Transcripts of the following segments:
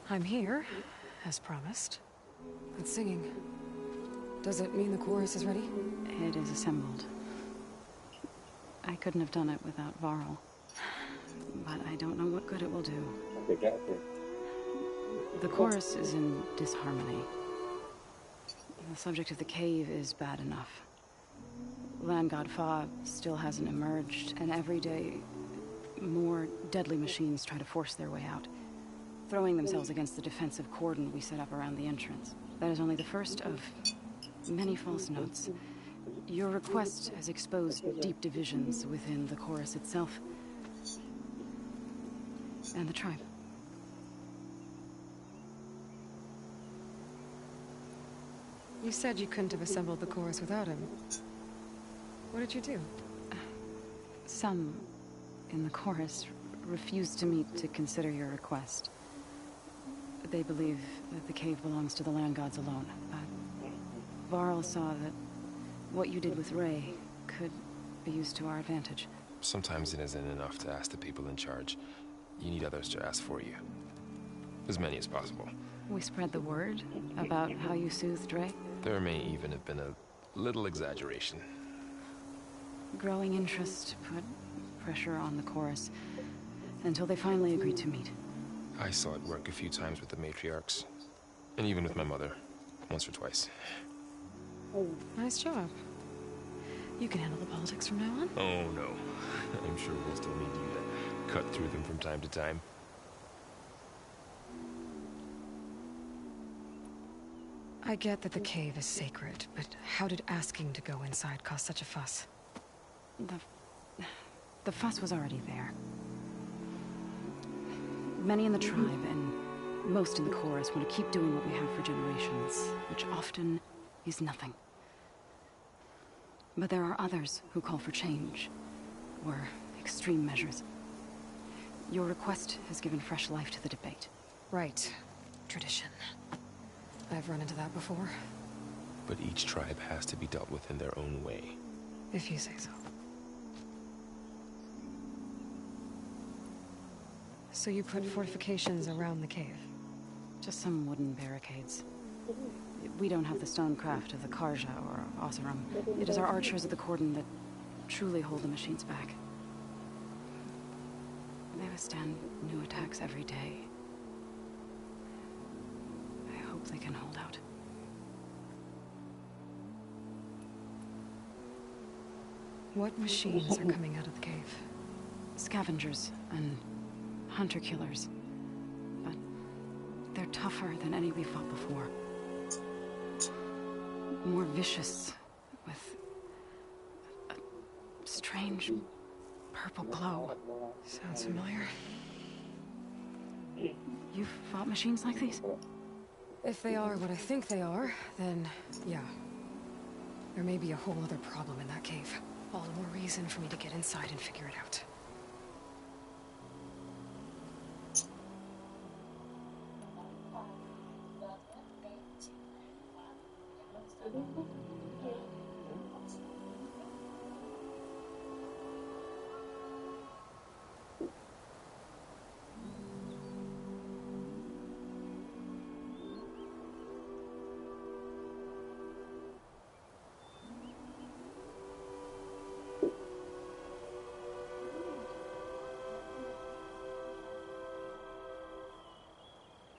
I'm here, as promised. It's singing. Does it mean the chorus is ready? It is assembled. I couldn't have done it without Varl. But I don't know what good it will do. The chorus is in disharmony. The subject of the cave is bad enough. Land God Fa still hasn't emerged, and every day, more deadly machines try to force their way out, throwing themselves against the defensive cordon we set up around the entrance. That is only the first of many false notes. Your request has exposed deep divisions within the chorus itself and the tribe. You said you couldn't have assembled the chorus without him. What did you do? Some in the chorus refused to meet to consider your request. They believe that the cave belongs to the land gods alone, but Varl saw that what you did with Ray could be used to our advantage. Sometimes it isn't enough to ask the people in charge. You need others to ask for you. As many as possible. We spread the word about how you soothed Ray. There may even have been a little exaggeration. Growing interest put pressure on the chorus until they finally agreed to meet. I saw it work a few times with the matriarchs. And even with my mother. Once or twice. Nice job. You can handle the politics from now on? Oh no. I'm sure we'll still need you to cut through them from time to time. I get that the cave is sacred, but how did asking to go inside cause such a fuss? The fuss was already there. Many in the tribe, and most in the chorus, want to keep doing what we have for generations, which often is nothing. But there are others who call for change, or extreme measures. Your request has given fresh life to the debate. Right. Tradition. I've run into that before. But each tribe has to be dealt with in their own way. If you say so. So you put fortifications around the cave? Just some wooden barricades. We don't have the stonecraft of the Karja or Oseram. It is our archers at the cordon that truly hold the machines back. They withstand new attacks every day. I hope they can hold out. What machines are coming out of the cave? Scavengers and hunter-killers. But they're tougher than any we fought before. More vicious, with a strange purple glow. Sounds familiar. You've fought machines like these? If they are what I think they are, then yeah. There may be a whole other problem in that cave. All the more reason for me to get inside and figure it out.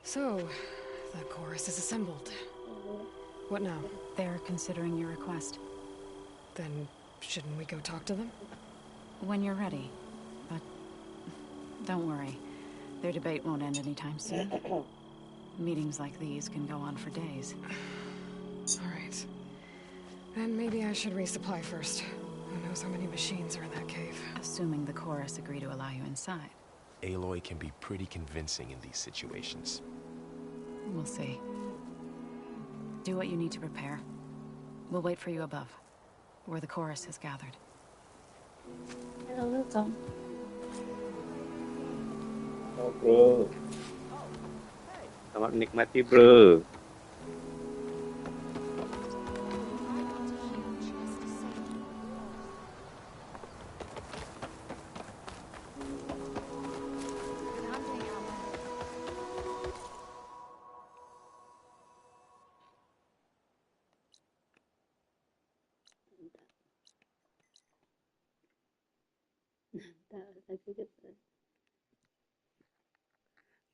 So, the chorus is assembled. What now? They're considering your request. Then, shouldn't we go talk to them? When you're ready. But don't worry. Their debate won't end anytime soon. Meetings like these can go on for days. All right. Then maybe I should resupply first. Who knows how many machines are in that cave? Assuming the chorus agree to allow you inside. Aloy can be pretty convincing in these situations. We'll see. Do what you need to prepare. We'll wait for you above, where the chorus has gathered. Halo Tom. Oh bro. Selamat menikmati bro.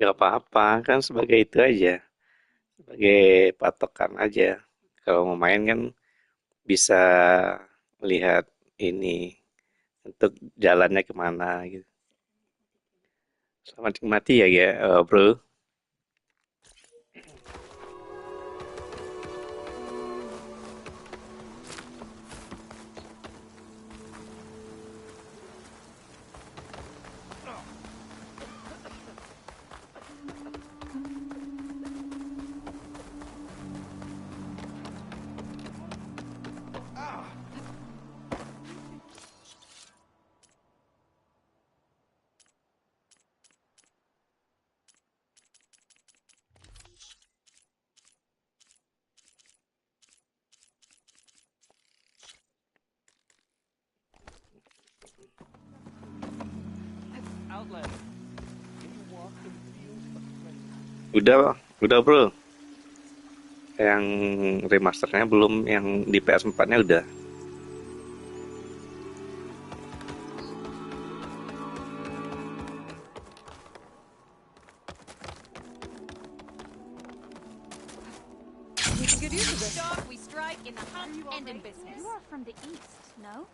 Gak apa-apa, kan sebagai itu aja, sebagai patokan aja. Kalau mau main kan bisa lihat ini untuk jalannya kemana gitu. Selamat nikmati ya, bro. Udah bro. Yang remasternya belum, yang di PS4-nya udah. We can get into this. Dog, we strike in the hunt and in business. You are from the east, no?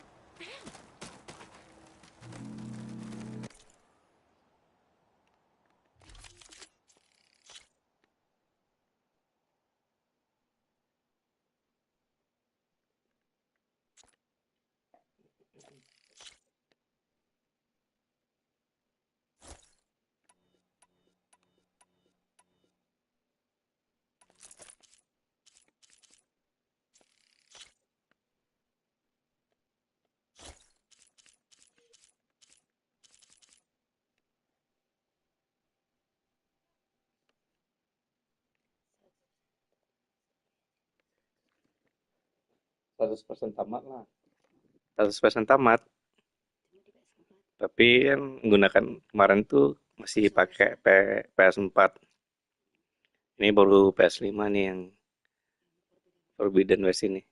Tamat lah. 100% tamat. Tapi kan menggunakan kemarin tuh masih pakai PS4. Ini baru PS5 nih yang Forbidden West ini.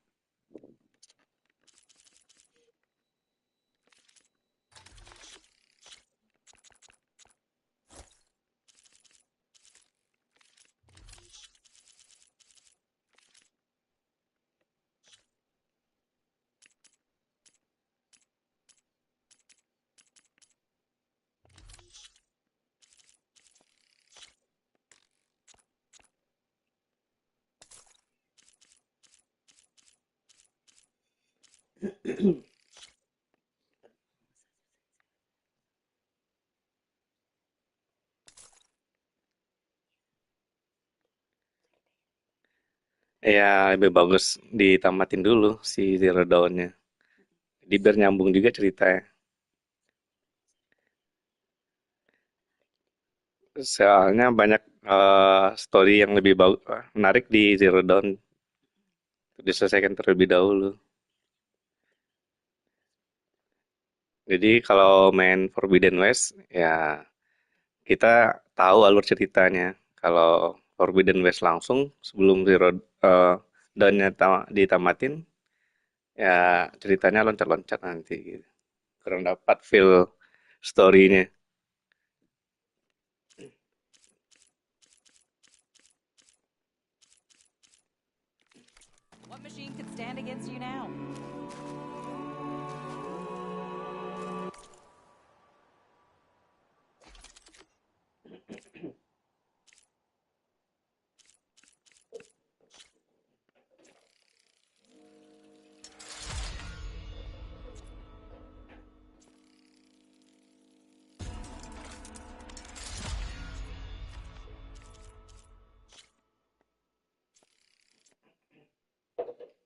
Ya lebih bagus ditamatin dulu si Zero Dawn-nya. Jadi biar nyambung juga ceritanya. Soalnya banyak story yang lebih menarik di Zero Dawn. Diselesaikan terlebih dahulu. Jadi kalau main Forbidden West, ya kita tahu alur ceritanya. Kalau Forbidden West langsung sebelum Dawn-nya ditamatin, ya ceritanya loncat-loncat nanti gitu. Kurang dapat feel story-nya. What machine could stand against you now?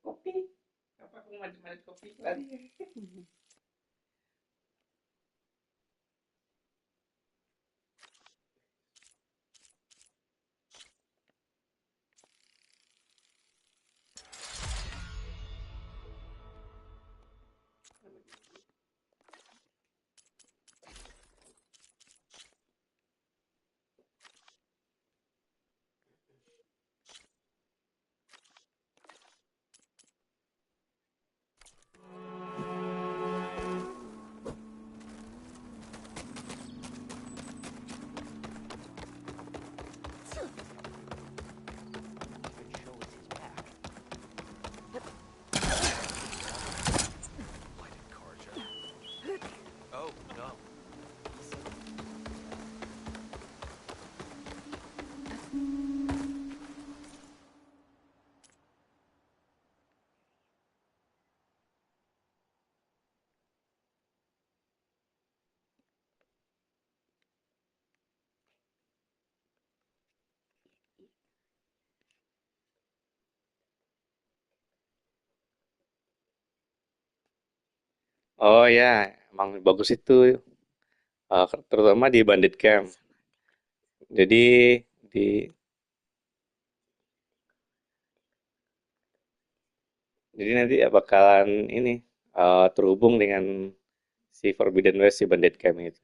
Kopi? Apa aku macam kopi lagi? Oh ya, emang bagus itu. Terutama di Bandit Camp. Jadi di jadi nanti ya bakalan ini terhubung dengan si Forbidden West si Bandit Camp itu.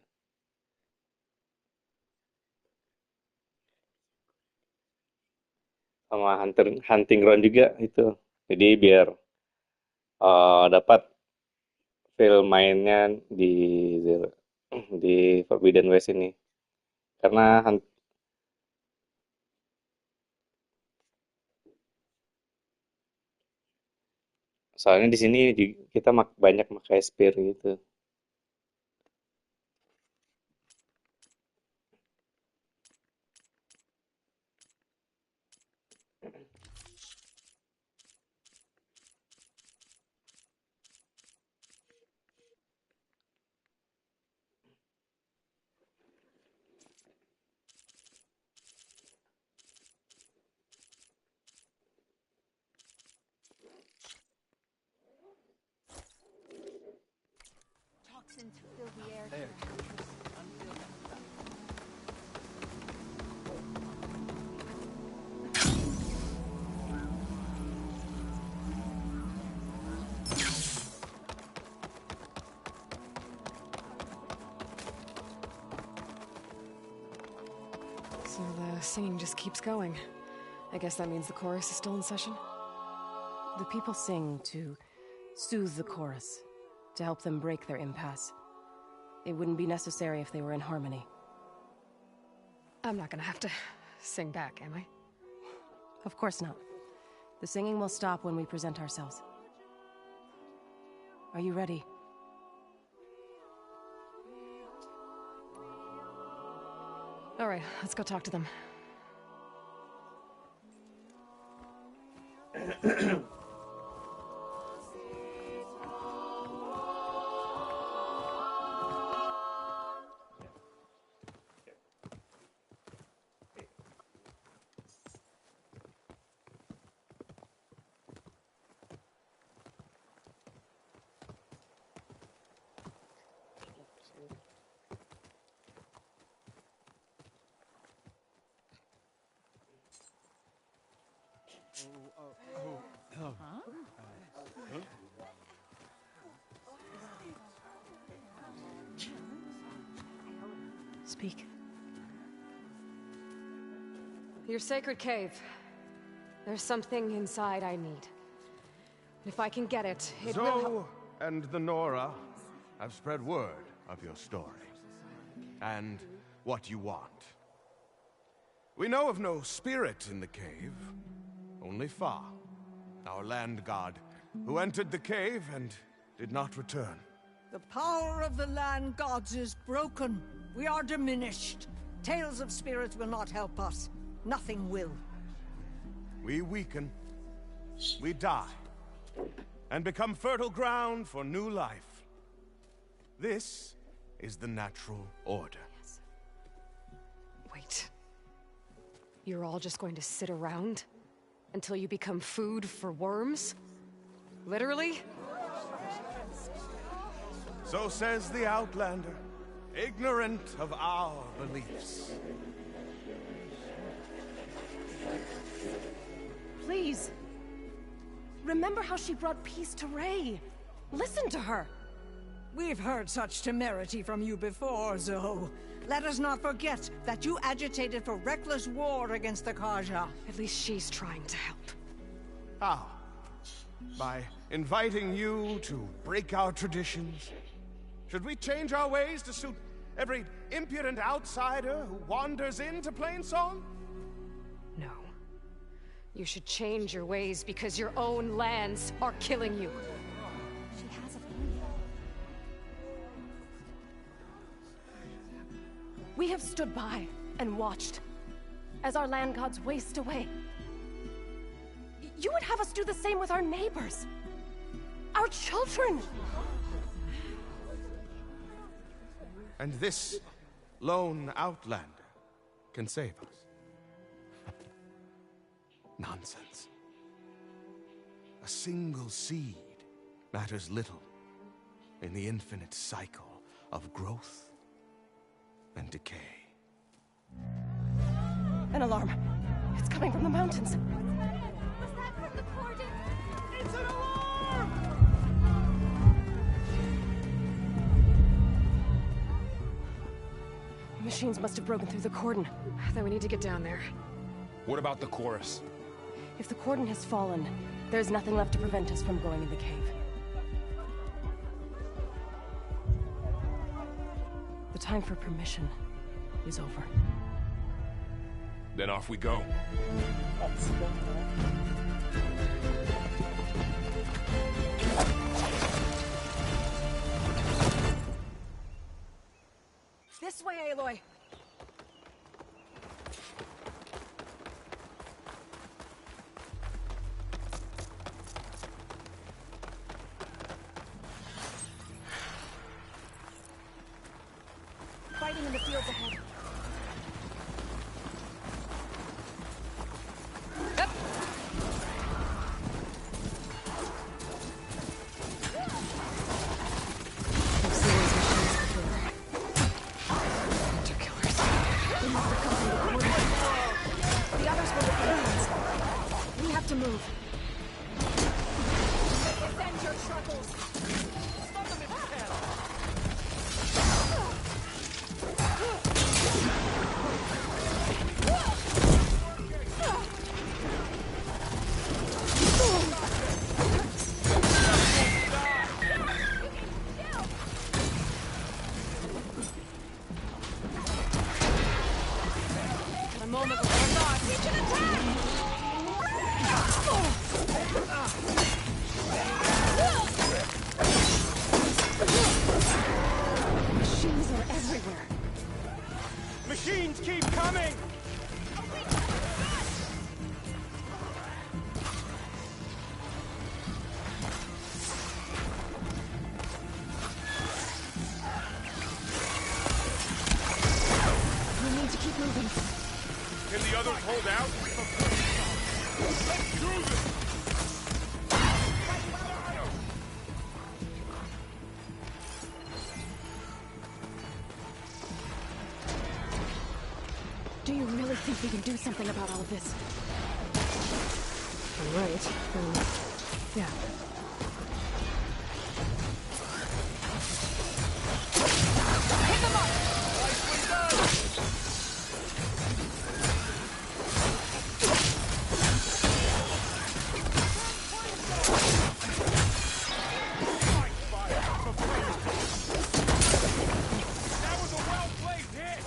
Sama hunting ground juga itu. Jadi biar dapat feel mainnya di di Forbidden West ini. Karena soalnya di sini kita banyak pakai spear gitu. Toxins fill the air. So the singing just keeps going. I guess that means the chorus is still in session? The people sing to soothe the chorus, to help them break their impasse. It wouldn't be necessary if they were in harmony. I'm not gonna have to sing back, am I? Of course not. The singing will stop when we present ourselves. Are you ready? All right, let's go talk to them. Speak. Your sacred cave. There's something inside I need. If I can get it, it will help. Zoe and the Nora have spread word of your story, and what you want. We know of no spirit in the cave, only Fa, our land god, who entered the cave and did not return. The power of the land gods is broken. We are diminished. Tales of spirits will not help us. Nothing will. We weaken, we die, and become fertile ground for new life. This is the natural order. Wait. You're all just going to sit around until you become food for worms? Literally? So says the Outlander, ignorant of our beliefs. Please. Remember how she brought peace to Ray. Listen to her. We've heard such temerity from you before, Zoe. Let us not forget that you agitated for reckless war against the Kaja. At least she's trying to help. How? By inviting you to break our traditions? Should we change our ways to suit every impudent outsider who wanders into Plainsong? No. You should change your ways because your own lands are killing you. She has a point. We have stood by and watched as our land gods waste away. You would have us do the same with our neighbors, our children. And this lone outlander can save us. Nonsense. A single seed matters little in the infinite cycle of growth and decay. An alarm. It's coming from the mountains. Was that from the cordon? It's an alarm! Machines must have broken through the cordon. Then we need to get down there. What about the chorus? If the cordon has fallen, there's nothing left to prevent us from going in the cave. The time for permission is over. Then off we go. This way, Aloy! Fighting in the fields ahead. I've seen these machines before. They're killers. They must have come from the cordon. The others were with their hands. We have to move. Defend your troubles. Stop them if you can. A moment before thought. We can attack! Machines are everywhere. Machines keep coming! We need to keep moving. Can the others hold out? Let's do this! Do you really think we can do something about all of this? I'm right. Yeah. That was a well-placed hit!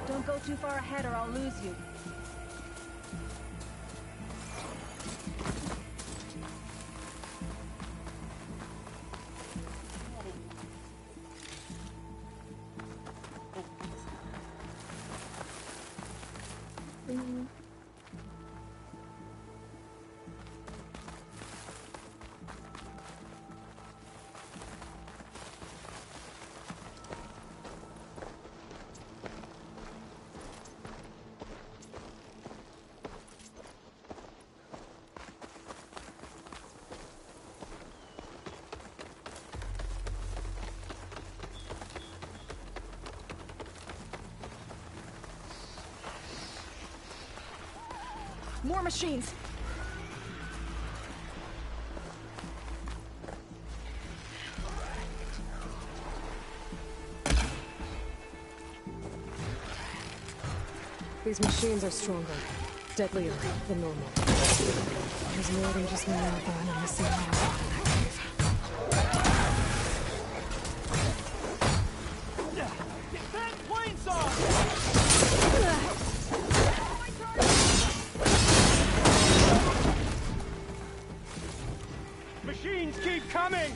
Don't go too far ahead or I'll lose you. More machines! These machines are stronger, deadlier than normal. There's more than just me out there and I'm missing out in that cave. Get that planes off! Machines keep coming!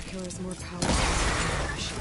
Killer's more powerful than the machine.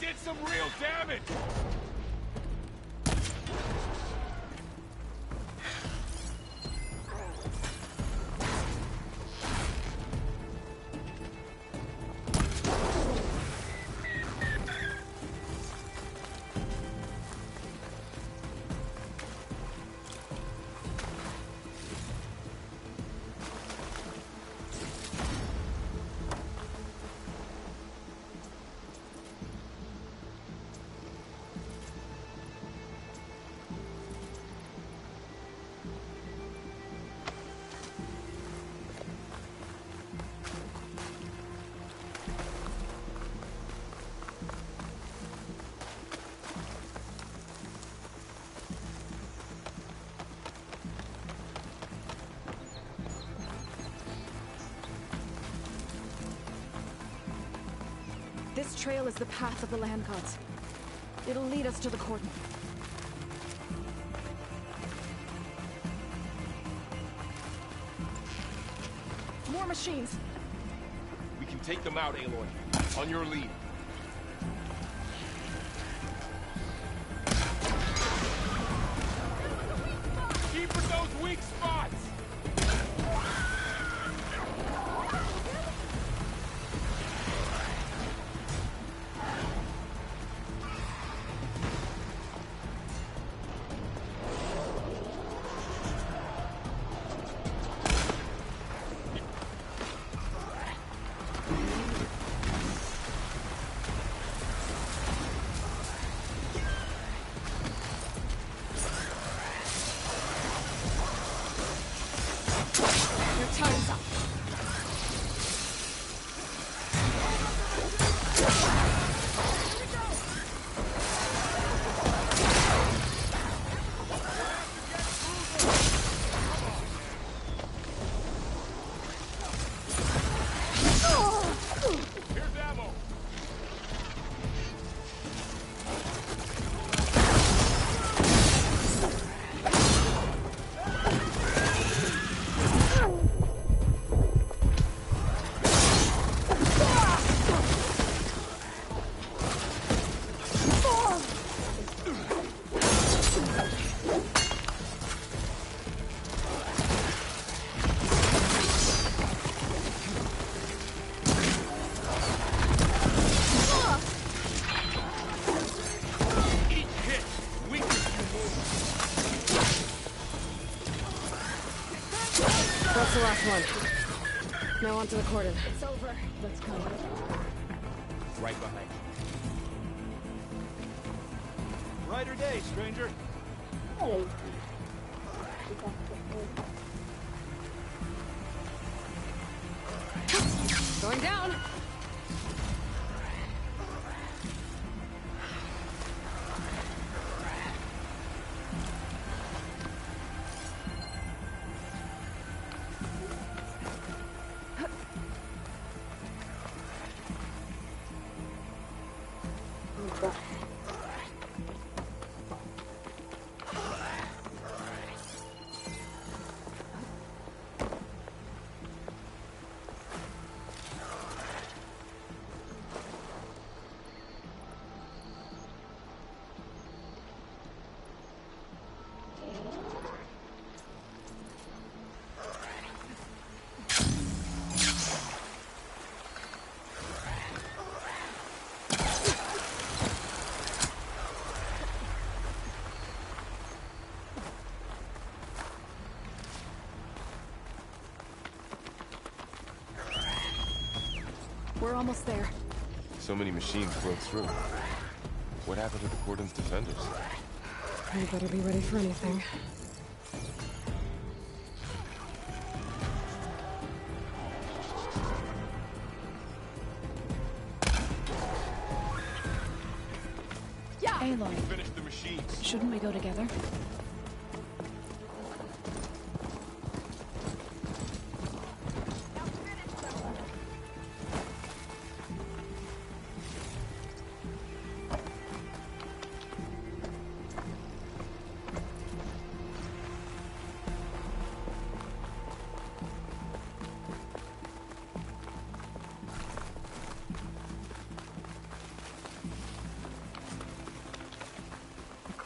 Did some real damage! This trail is the path of the land gods. It'll lead us to the cordon. More machines! We can take them out, Aloy. On your lead. Keep with those weak spots! Time's up. Here's ammo! That's the last one. Now onto the cordon. It's over. Let's go. right behind you. Brighter day, stranger. Going down. We're almost there. So many machines broke through. What happened to the Cordon's defenders? I better be ready for anything. Yeah! We finished the machines. Shouldn't we go together?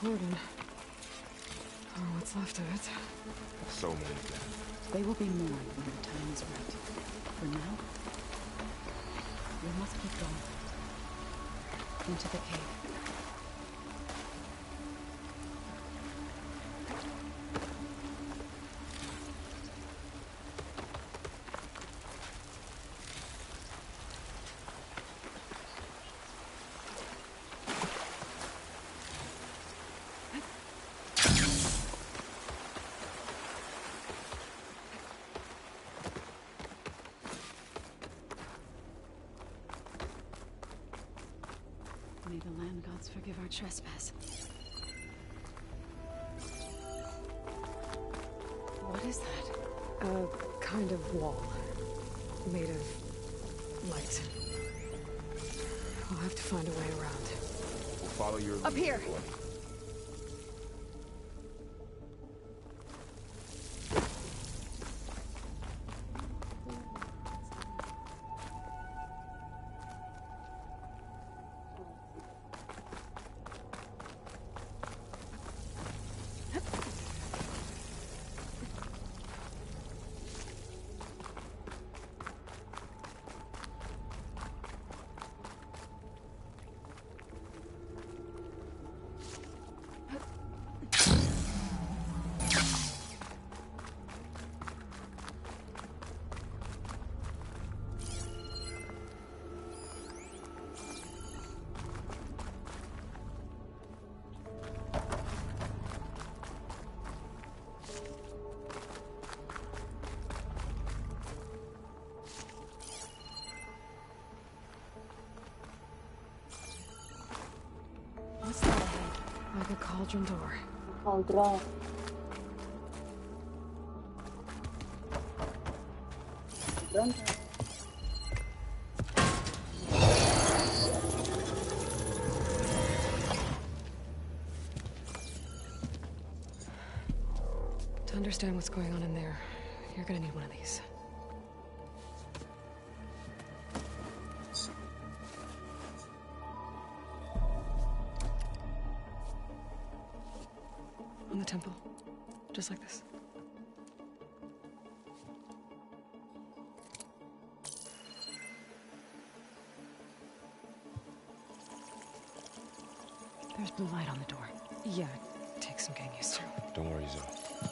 Cordon. Oh, what's left of it. So many dead. They will be more when the time is right. For now, we must keep going. Into the cave. May the land gods forgive our trespass. What is that? A kind of wall. Made of light. I'll have to find a way around. We'll follow your lead. Up here. What's that ahead? Like a cauldron door. Cauldron. Cauldron. To understand what's going on in there, you're gonna need one of these. On the temple. Just like this. There's blue light on the door. Yeah, it takes some getting used to. Don't worry, Zoe.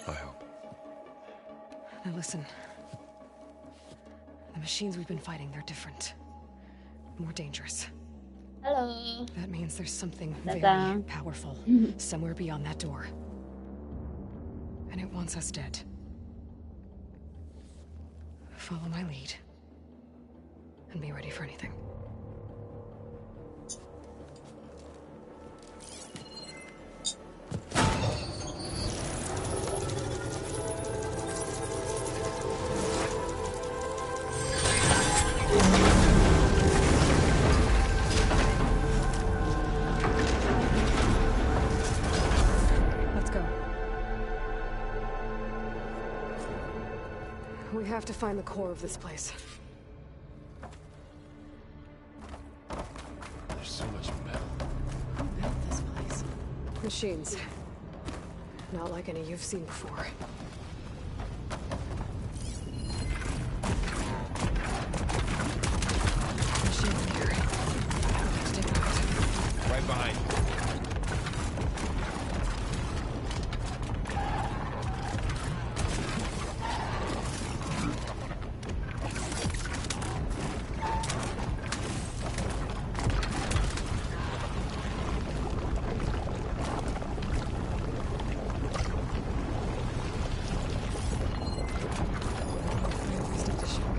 I help. Now listen. The machines we've been fighting, they're different. More dangerous. Halo. That means there's something very Datang. powerful somewhere beyond that door. And it wants us dead. Follow my lead. And be ready for anything. Let's go. We have to find the core of this place. There's so much metal. Who built this place? Machines. Not like any you've seen before. Machines in here. Let's take them out. Right behind you. We always need to show him.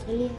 Lihat.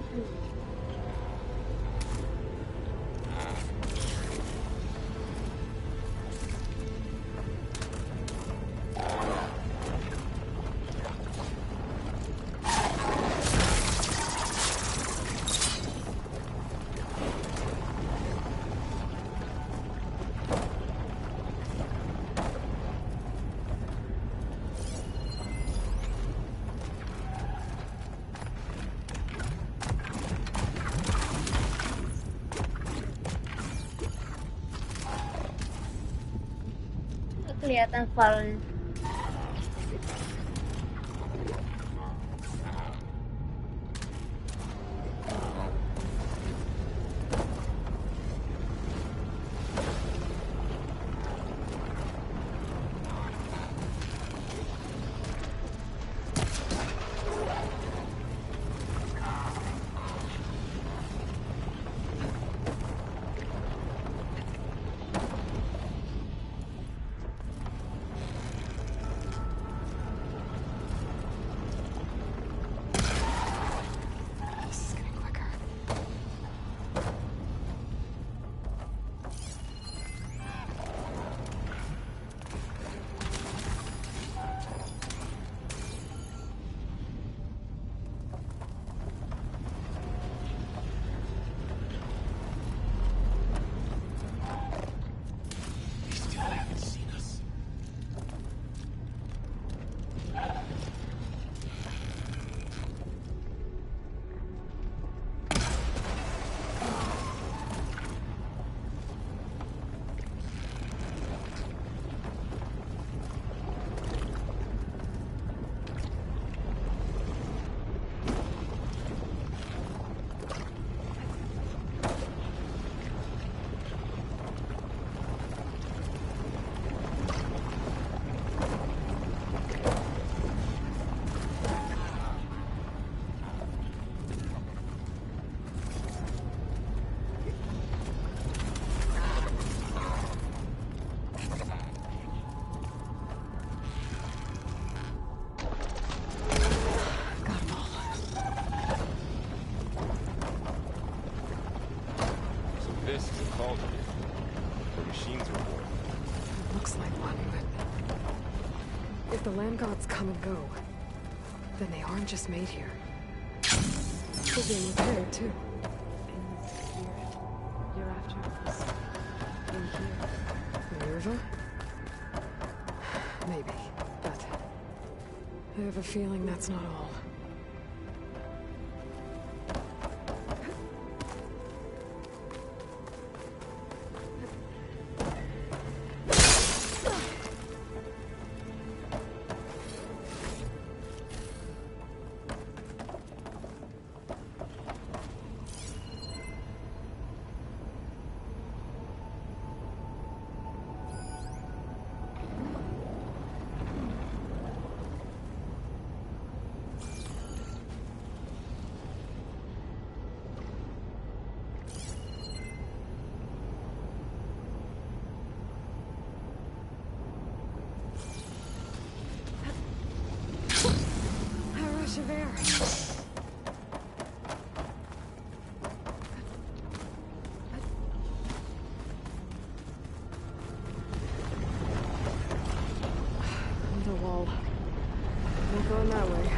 Kelihatan filenya. This is getting quicker. They still haven't seen us. Got 'em all. So this is a cauldron where machines were born. Looks like one, but if the land gods come and go, Then they aren't just made here. They're being repaired, too. Year after was in here. Nerva? Maybe, but I have a feeling that's not all. The wall. Not going that way.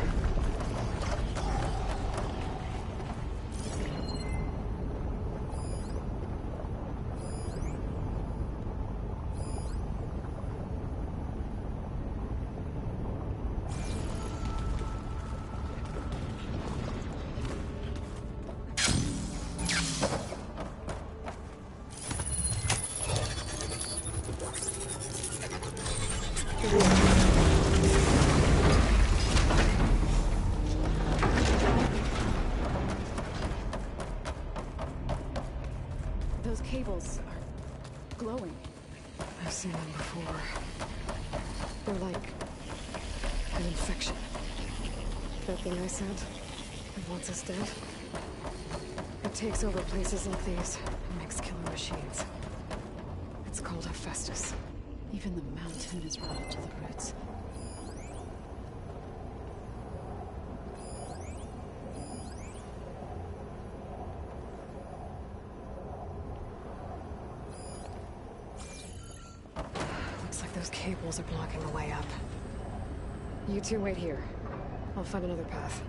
Those cables are glowing. I've seen them before. They're like an infection. That thing I said, it wants us dead. It takes over places like these and makes killer machines. It's called Hephaestus. Even the mountain is rotted to the roots. Looks like those cables are blocking the way up. You two wait here. I'll find another path.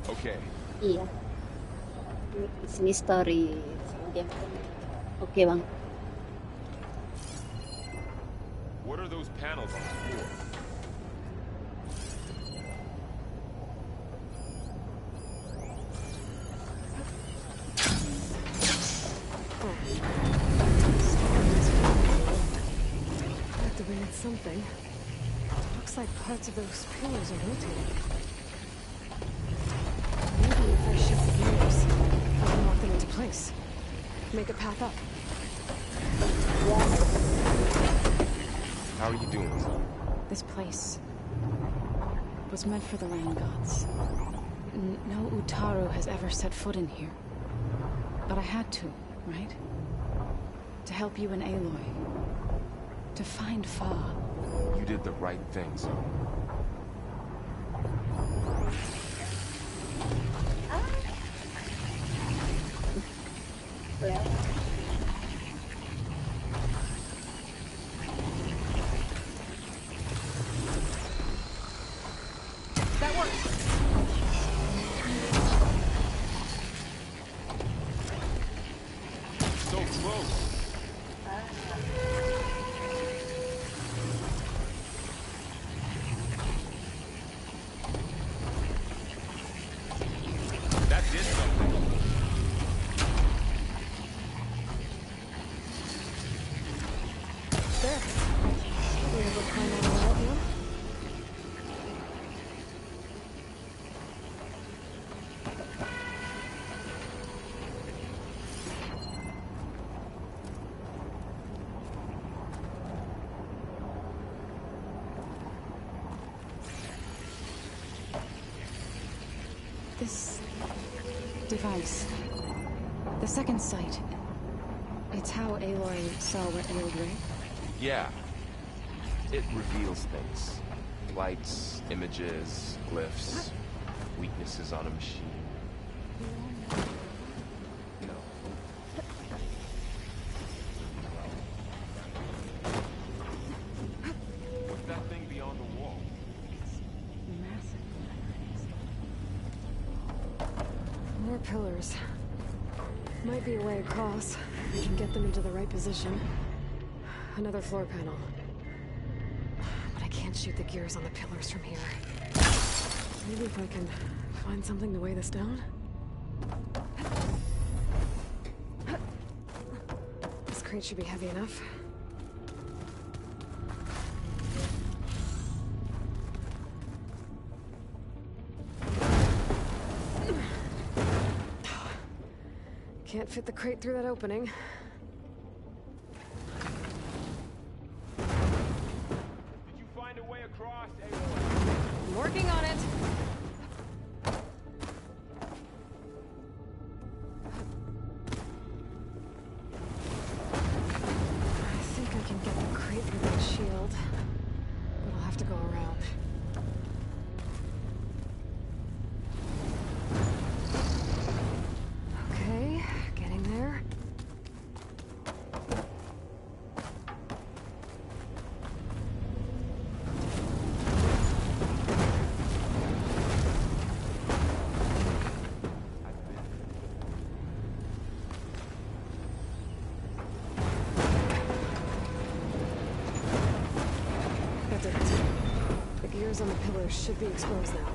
Okay. Iya. It's mystery. Game. Oke bang. What are those panels on the floor? Activated something. Looks like parts of those pillars are rotating. Maybe if I shift the gears, I can lock them into place. Make a path up. How are you doing? This place was meant for the land gods. No Utaru has ever set foot in here. But I had to, right? To help you and Aloy. To find Fa. You did the right thing, so. Well. That works. So close. That did something. There. We able to climb all the way up now? This device, the second sight, it's how Aloy saw what ailed Ray. Yeah. It reveals things. Lights, images, glyphs, weaknesses on a machine. No. What's that thing beyond the wall? Massive. pillars. Might be a way across. We can get them into the right position. Another floor panel. But I can't shoot the gears on the pillars from here. Maybe if I can find something to weigh this down? This crate should be heavy enough. Can't fit the crate through that opening. Did you find a way across, Aloy? I'm working on it. I think I can get the crate through that shield, but I'll have to go around. Okay, getting there. That did it. The gears on the pillars should be exposed now.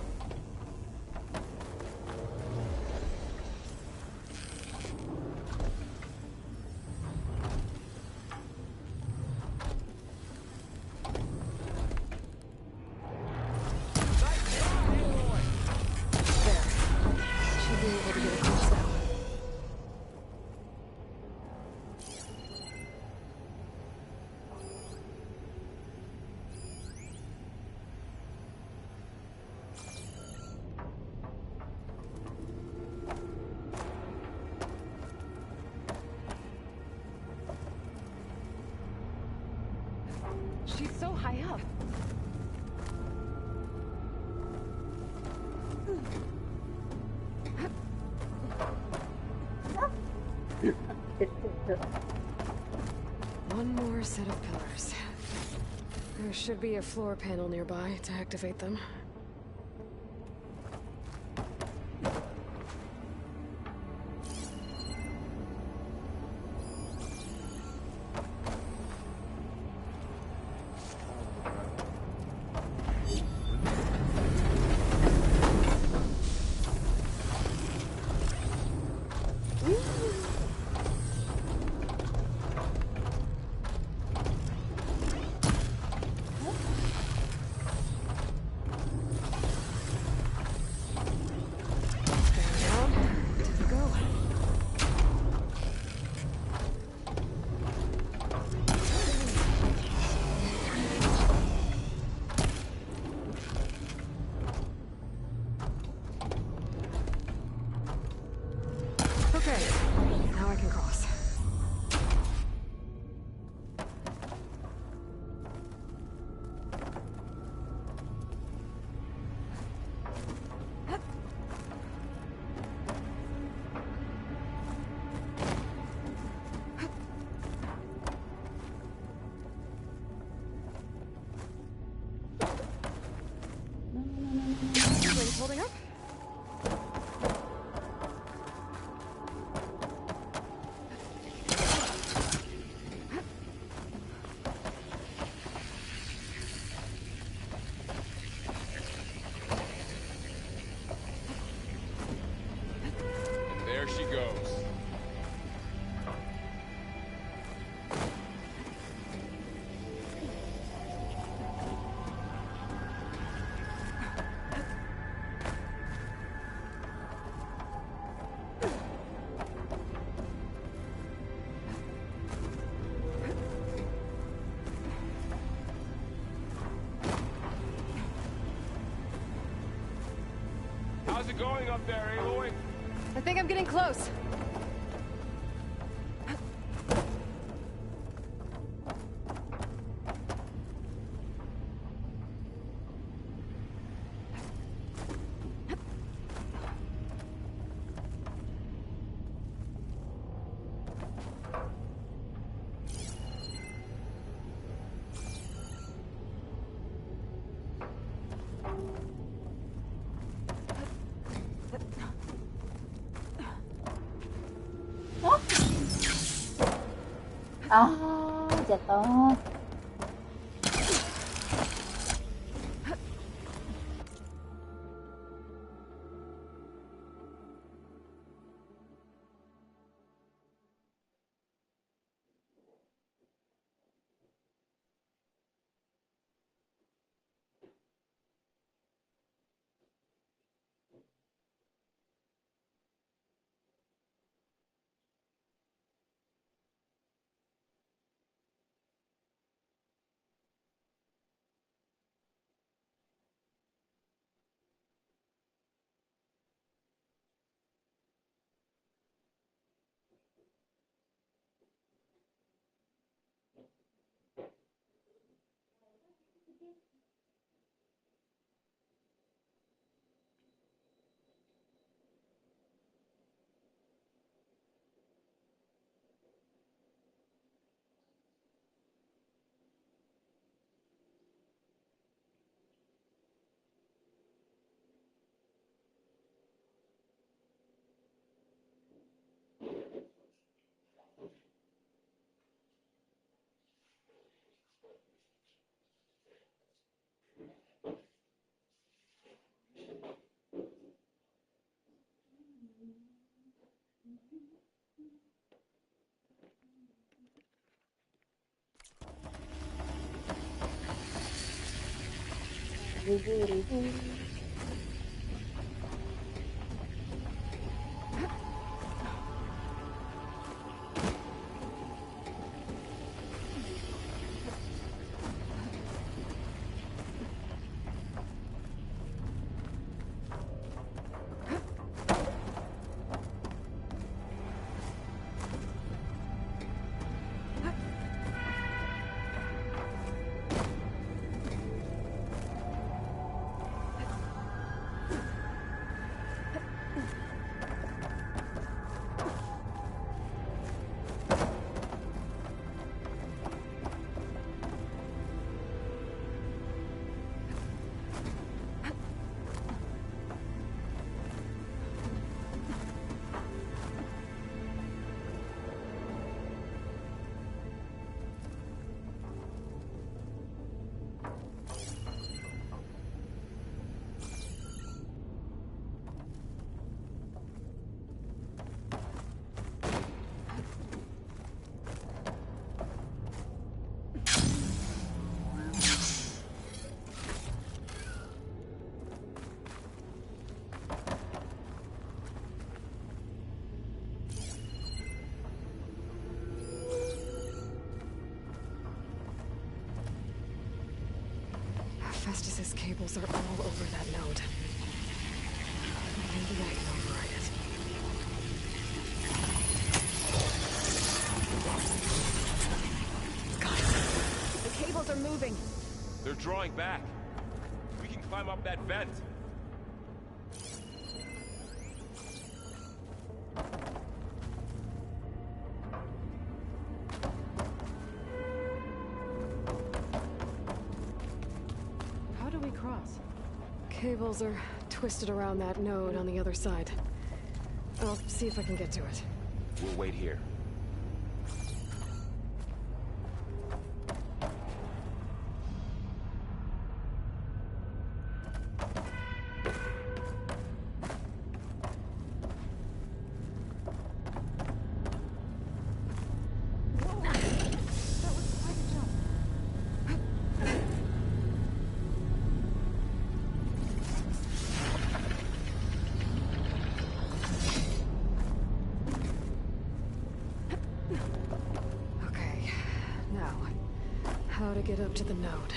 There. Should be able to get across now. She's so high up. One more set of pillars. There should be a floor panel nearby to activate them. Okay, now I can cross. Wings holding up? There she goes. How's it going up there, Aloy? I think I'm getting close. Ah, jatuh. Ribu. Festus's cables are all over that node. Maybe I can override it. Guys, the cables are moving. They're drawing back. We can climb up that vent. How do we cross? Cables are twisted around that node on the other side. I'll see if I can get to it. We'll wait here. Okay, now, how to get up to the node?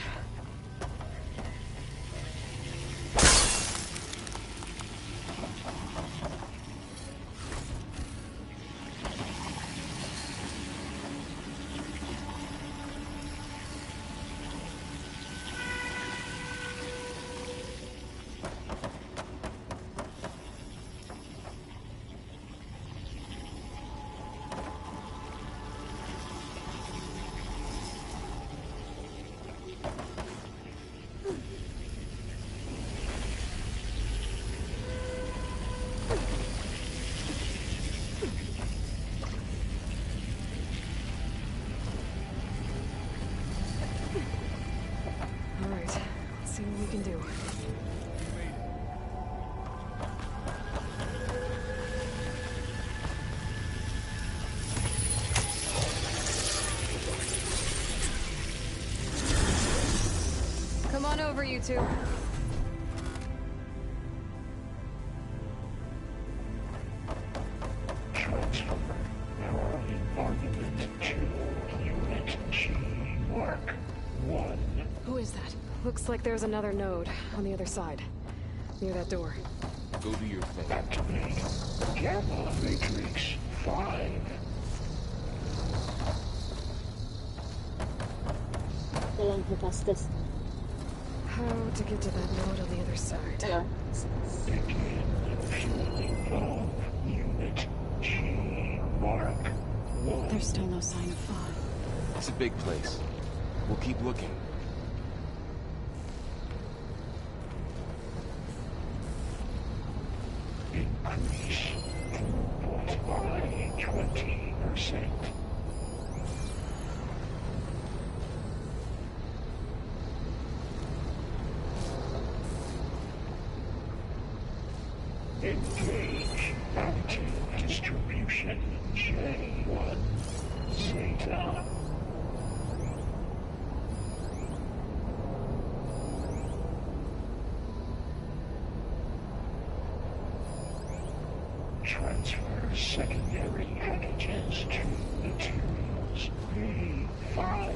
you two. Who is that? Looks like there's another node on the other side, near that door. Go do your thing. Activate Gamma Matrix 5. Jalan ke fastest. How to get to that node on the other side? Jalan. Begin fueling valve unit G Mark 1. There's still no sign of fog. It's a big place. We'll keep looking. Increase throughput by 20%. Engage active distribution J1 Zeta. Transfer secondary packages to materials B5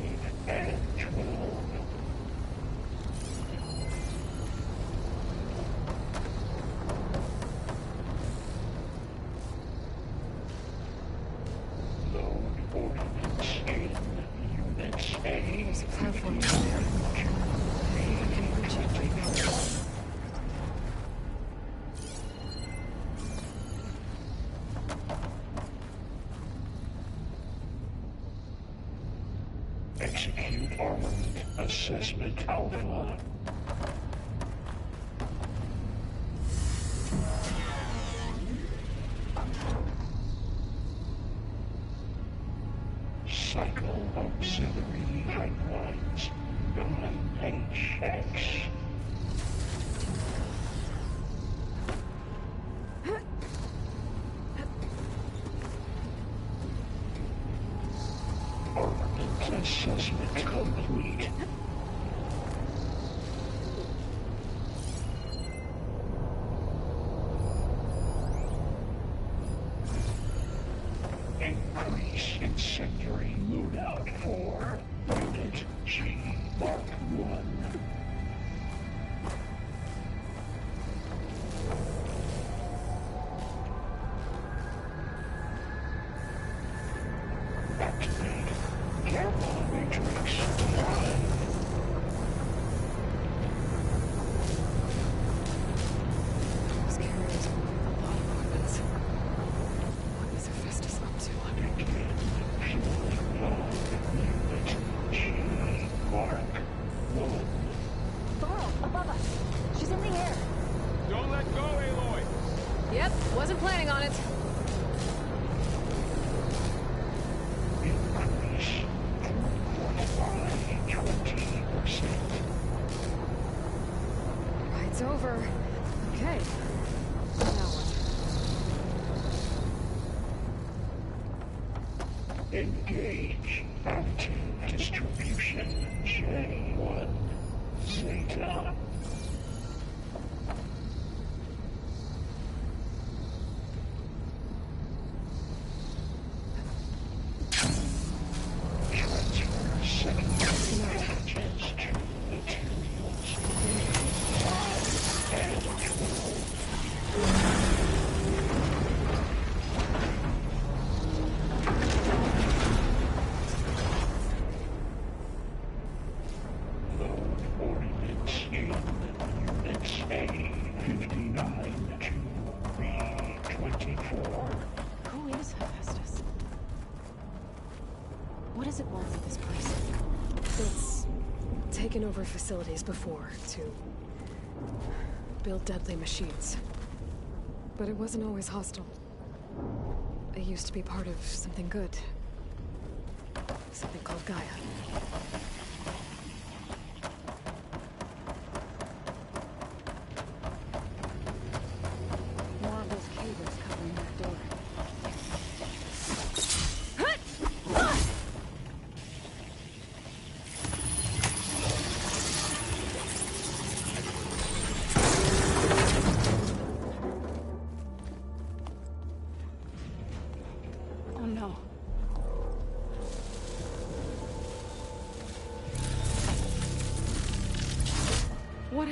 and 12. Load ordnance in Units A. There's a platform down there. Maybe I can reach it right now. Execute armament assessment alpha. Cycle auxiliary pipelines 9HX. Armament assessment complete. Increase incendiary loadout for Unit G Mark 1. Activate Gamma Matrix 5. Those carriers are moving a lot of weapons. What is Hephaestus up to? Begin fueling valve Unit G Mark 1. Thorl, above us. She's in the air. Don't let go, Aloy! Yep, wasn't planning on it. Increase throughput by 20%. Ride's over. Okay. Now what? Engage active distribution J1 Zeta. Transfer secondary packages to materials B5 and 12. Load ordnance in Units A59 to B24. Who is Hephaestus? What does it want with this place? It's taken over facilities before to build deadly machines. But it wasn't always hostile. It used to be part of something good. Something called Gaia. More of those cables covering that door.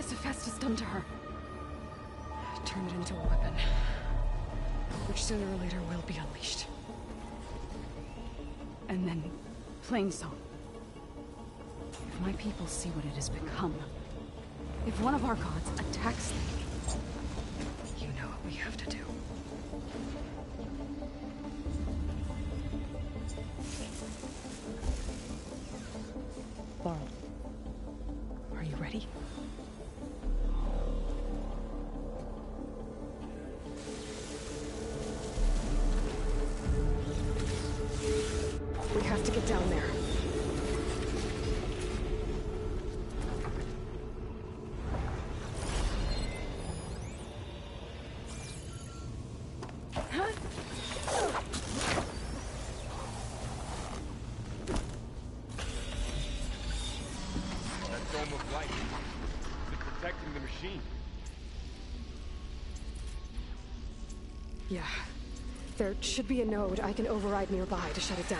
has Hephaestus done to her? Turn it into a weapon, which sooner or later will be unleashed. And then, plain song. If my people see what it has become, if one of our gods attacks them, you know what we have to do. Laurel, Are you ready? We have to get down there. That dome of light. It's protecting the machine. Yeah. There should be a node I can override nearby to shut it down.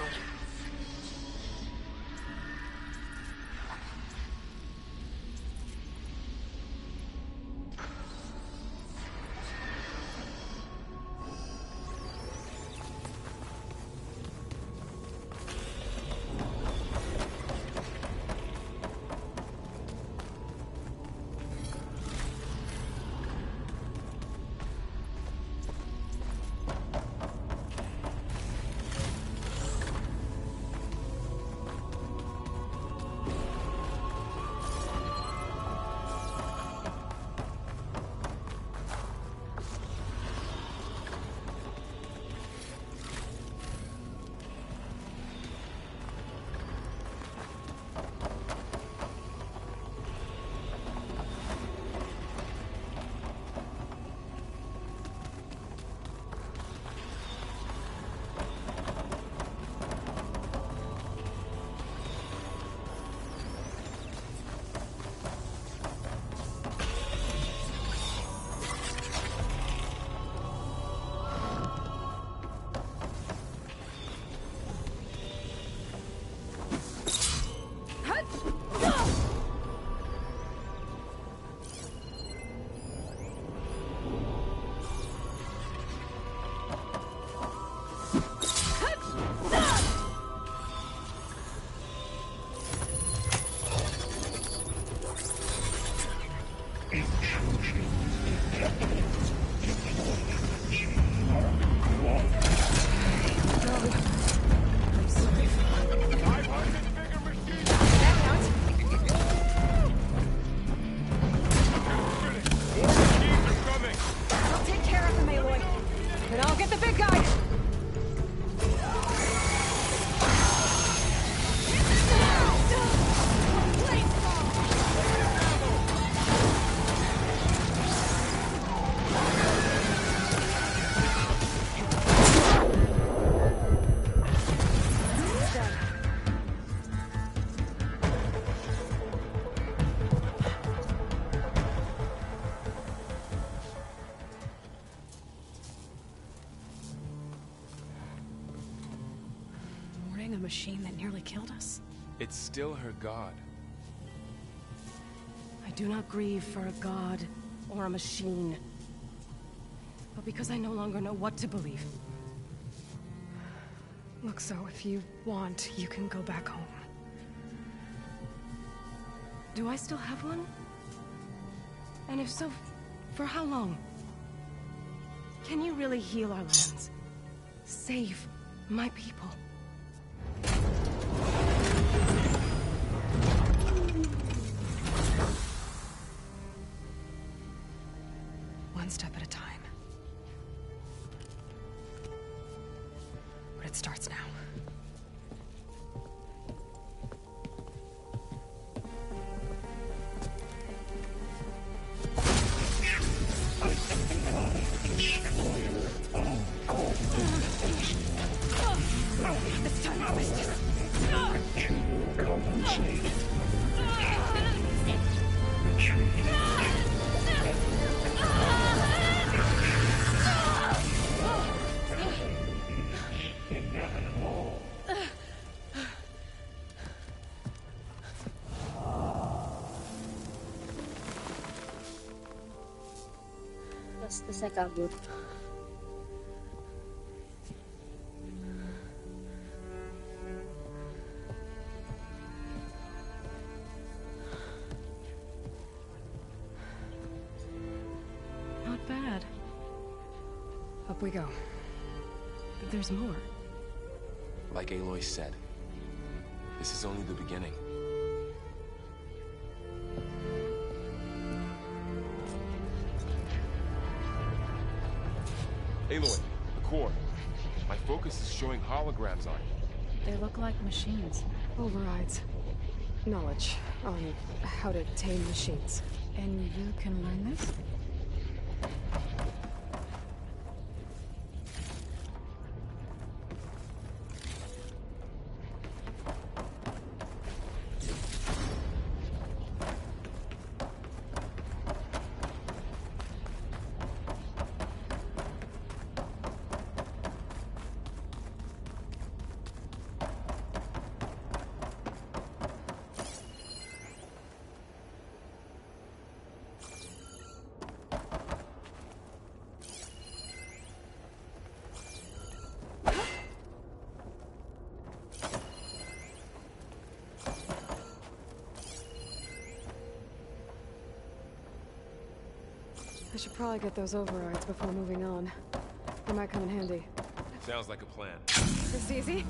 A machine that nearly killed us. It's still her god. I do not grieve for a god or a machine, but because I no longer know what to believe. Look, so if you want, you can go back home. Do I still have one? And if so, for how long? Can you really heal our lands? Save my people? One step at a time. But it starts now. It's time to waste this. To compensate. Retreat. Inevitable. saya kabur. Not bad. Up we go. But there's more. Like Aloy said, this is only the beginning. Aloy, the core. My focus is showing holograms on it. They look like machines. Overrides. Knowledge on how to tame machines. And you can learn this? I should probably get those overrides before moving on. They might come in handy. Sounds like a plan. This easy?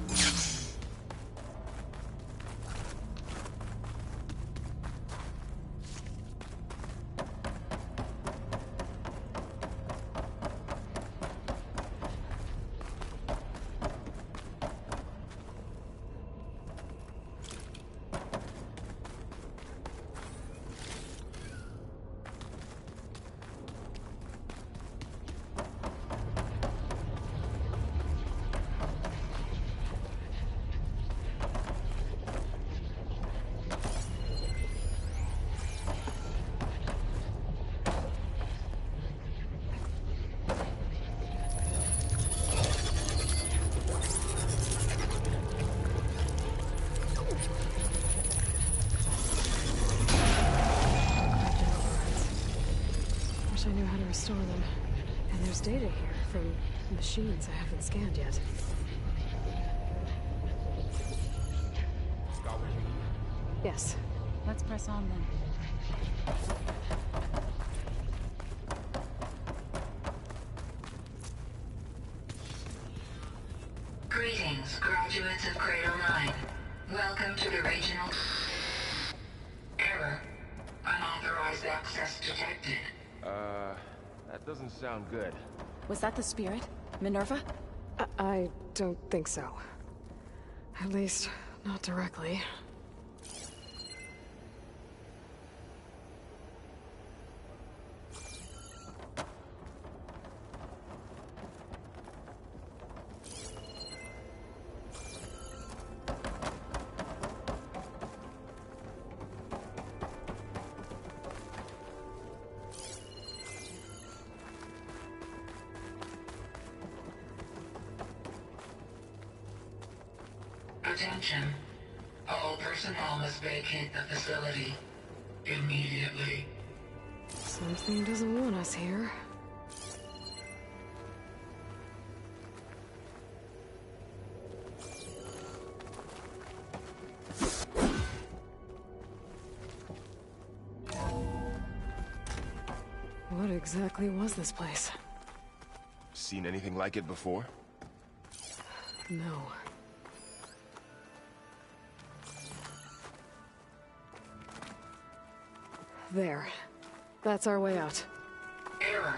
Wish I knew how to restore them. And there's data here from machines I haven't scanned yet. Got what you need? Yes. Let's press on then. Greetings, graduates of Cradle 9. Welcome to the regional... Error. Unauthorized access detected. That doesn't sound good. Was that the spirit? Minerva? I don't think so. At least, not directly. Attention. All personnel must vacate the facility. Immediately. Something doesn't want us here. What exactly was this place? Seen anything like it before? No. There. That's our way out. Error.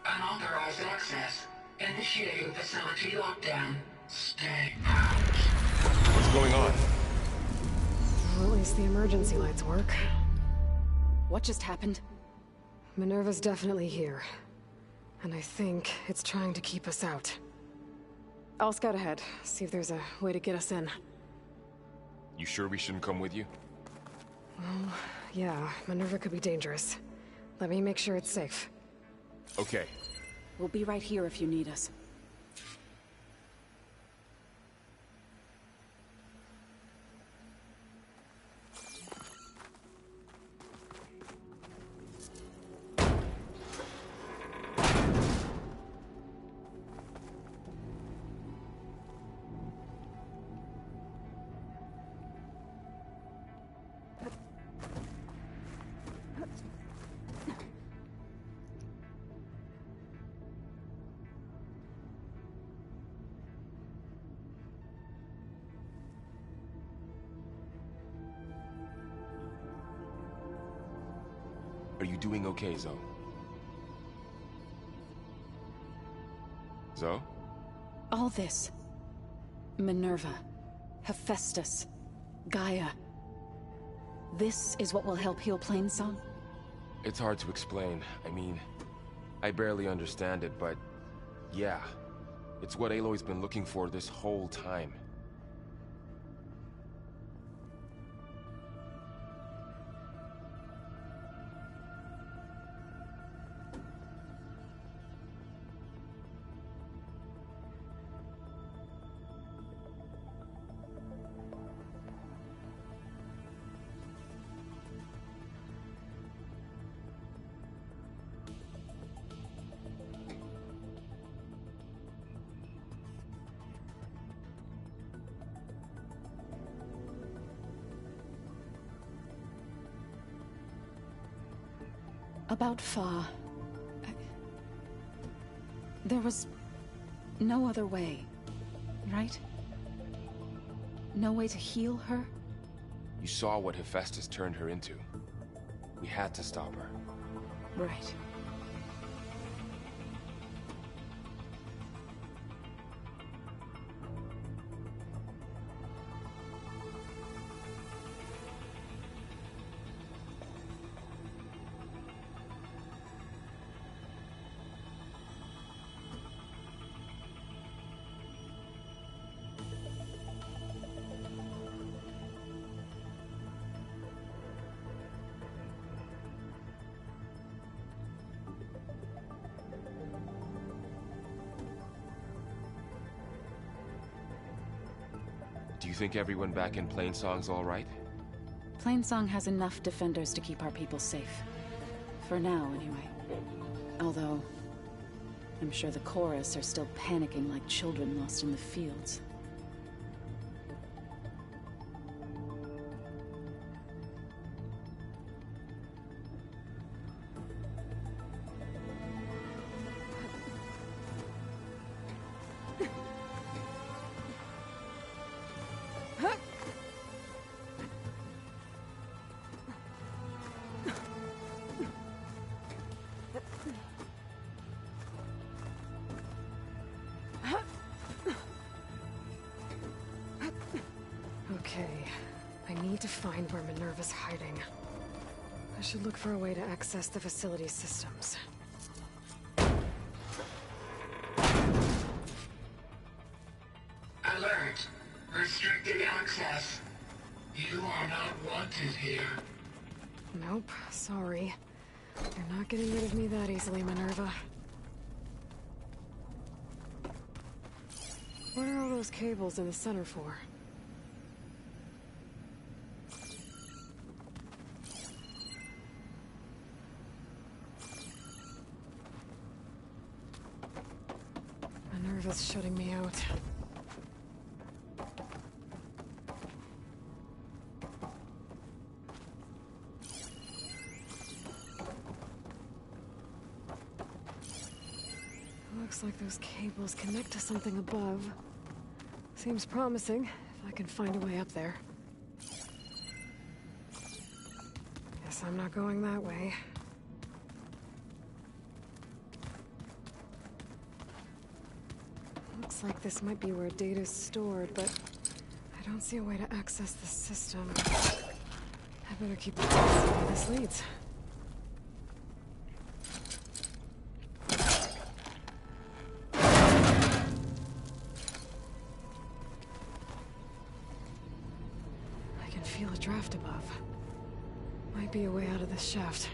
Unauthorized access. Initiating facility lockdown. Stay out. What's going on? Well, at least the emergency lights work. What just happened? Minerva's definitely here. And I think it's trying to keep us out. I'll scout ahead, see if there's a way to get us in. You sure we shouldn't come with you? Well, yeah, Minerva could be dangerous. Let me make sure it's safe. Okay. We'll be right here if you need us. you doing okay, Zoe? Zoe? All this. Minerva, Hephaestus, Gaia. This is what will help heal Plainsong? It's hard to explain. I mean, I barely understand it, but yeah. It's what Aloy's been looking for this whole time. About Fa... There was no other way, right? No way to heal her? You saw what Hephaestus turned her into. We had to stop her. Right. Do you think everyone back in Plainsong's all right? Plainsong has enough defenders to keep our people safe. For now, anyway. Although, I'm sure the chorus are still panicking like children lost in the fields. Okay, I need to find where Minerva's hiding. I should look for a way to access the facility's systems. Alert! Restricted access. You are not wanted here. Nope, sorry. You're not getting rid of me that easily, Minerva. What are all those cables in the center for? Minerva's shutting me out. Looks like those cables connect to something above. Seems promising, if I can find a way up there. Guess I'm not going that way. Looks like this might be where data's stored, but I don't see a way to access the system. I better keep the where this leads. I can feel a draft above. Might be a way out of this shaft.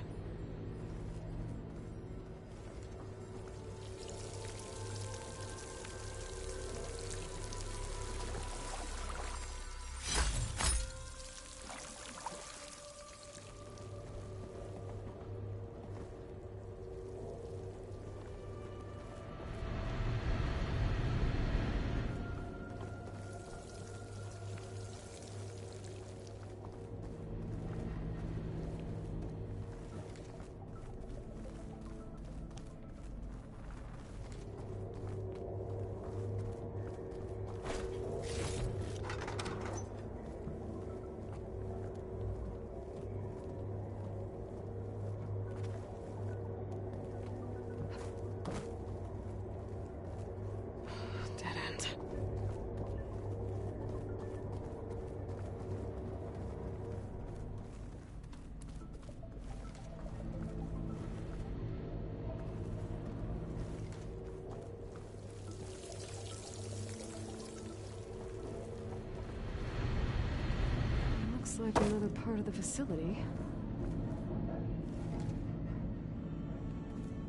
Looks like another part of the facility.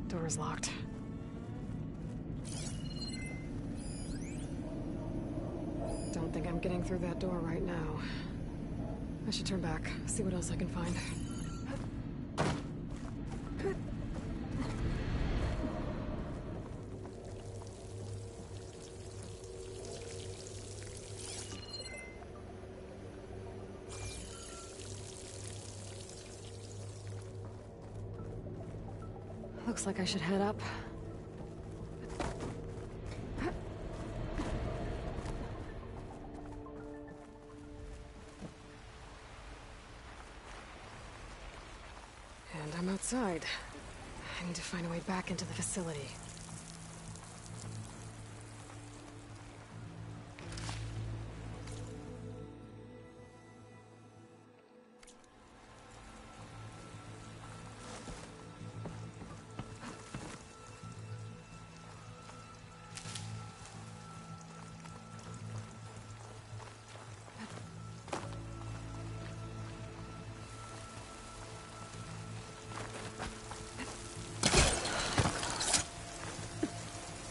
Door's locked. Don't think I'm getting through that door right now. I should turn back, see what else I can find. Looks like I should head up. And I'm outside. I need to find a way back into the facility.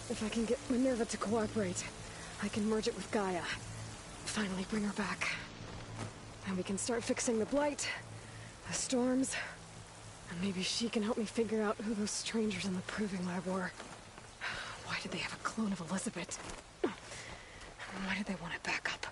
If I can get Minerva to cooperate, I can merge it with Gaia. Finally bring her back. And we can start fixing the Blight, the storms, and maybe she can help me figure out who those strangers in the Proving Lab were. Why did they have a clone of Elizabeth? Why did they want it back up?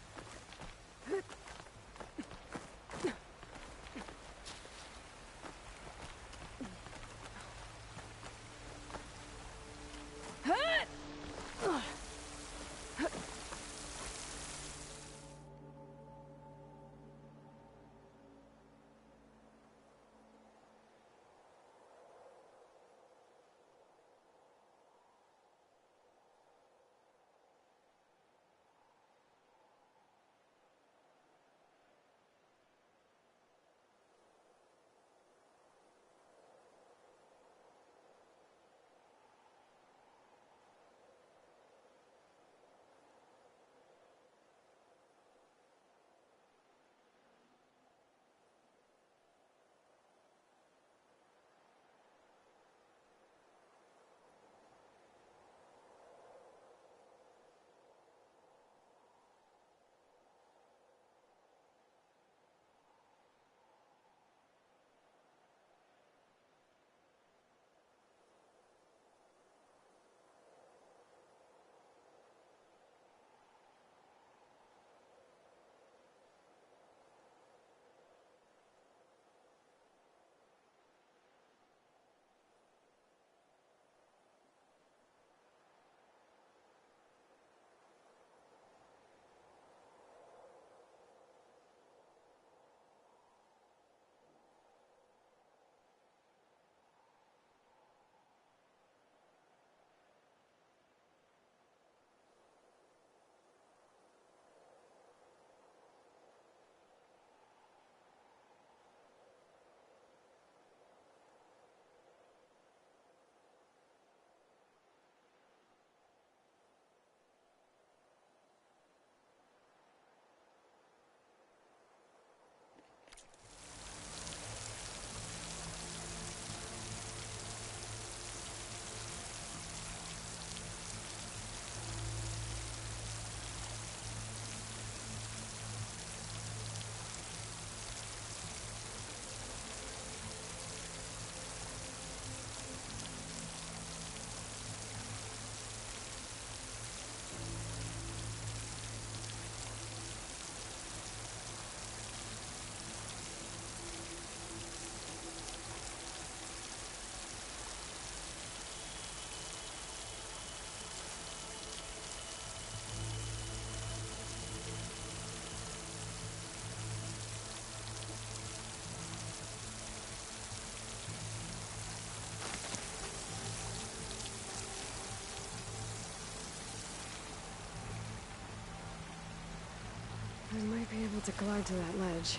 I might be able to glide to that ledge.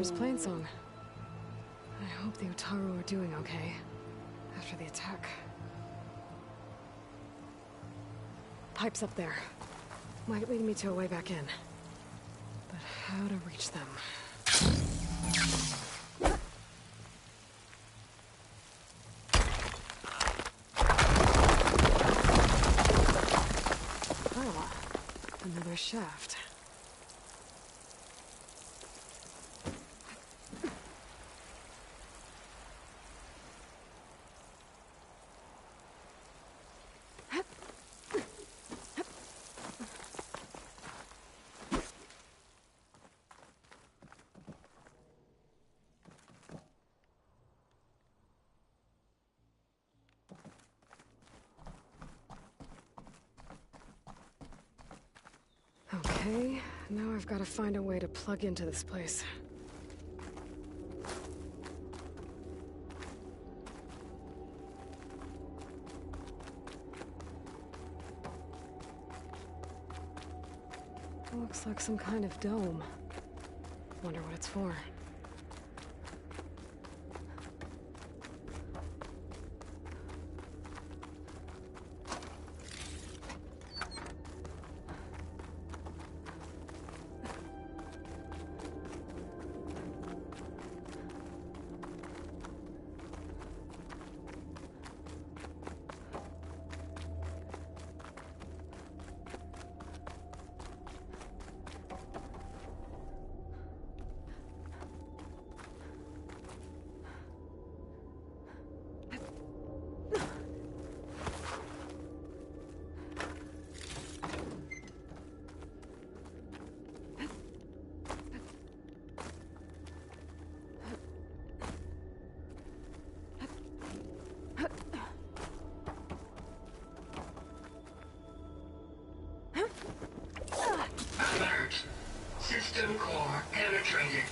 There's Plainsong. I hope the Utaru are doing okay after the attack. Pipe's up there. Might lead me to a way back in. But how to reach them? Oh, another shaft. Okay, now I've got to find a way to plug into this place. Looks like some kind of dome. Wonder what it's for. Alert. System core penetrated.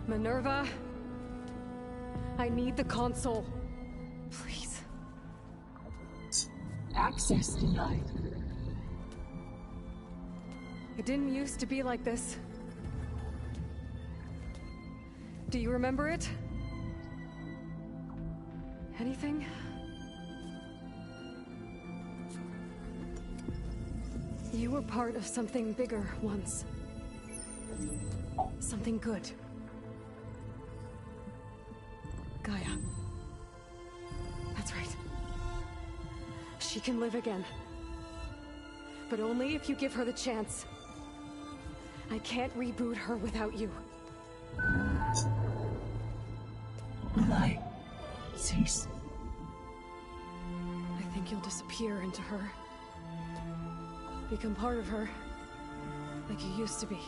Minerva, I need the console. Please. Access denied. It didn't used to be like this. Do you remember it? Anything? You were part of something bigger once. Something good. Gaia. That's right. She can live again. But only if you give her the chance. I can't reboot her without you. Will I cease? I think you'll disappear into her. Become part of her. Like you used to be.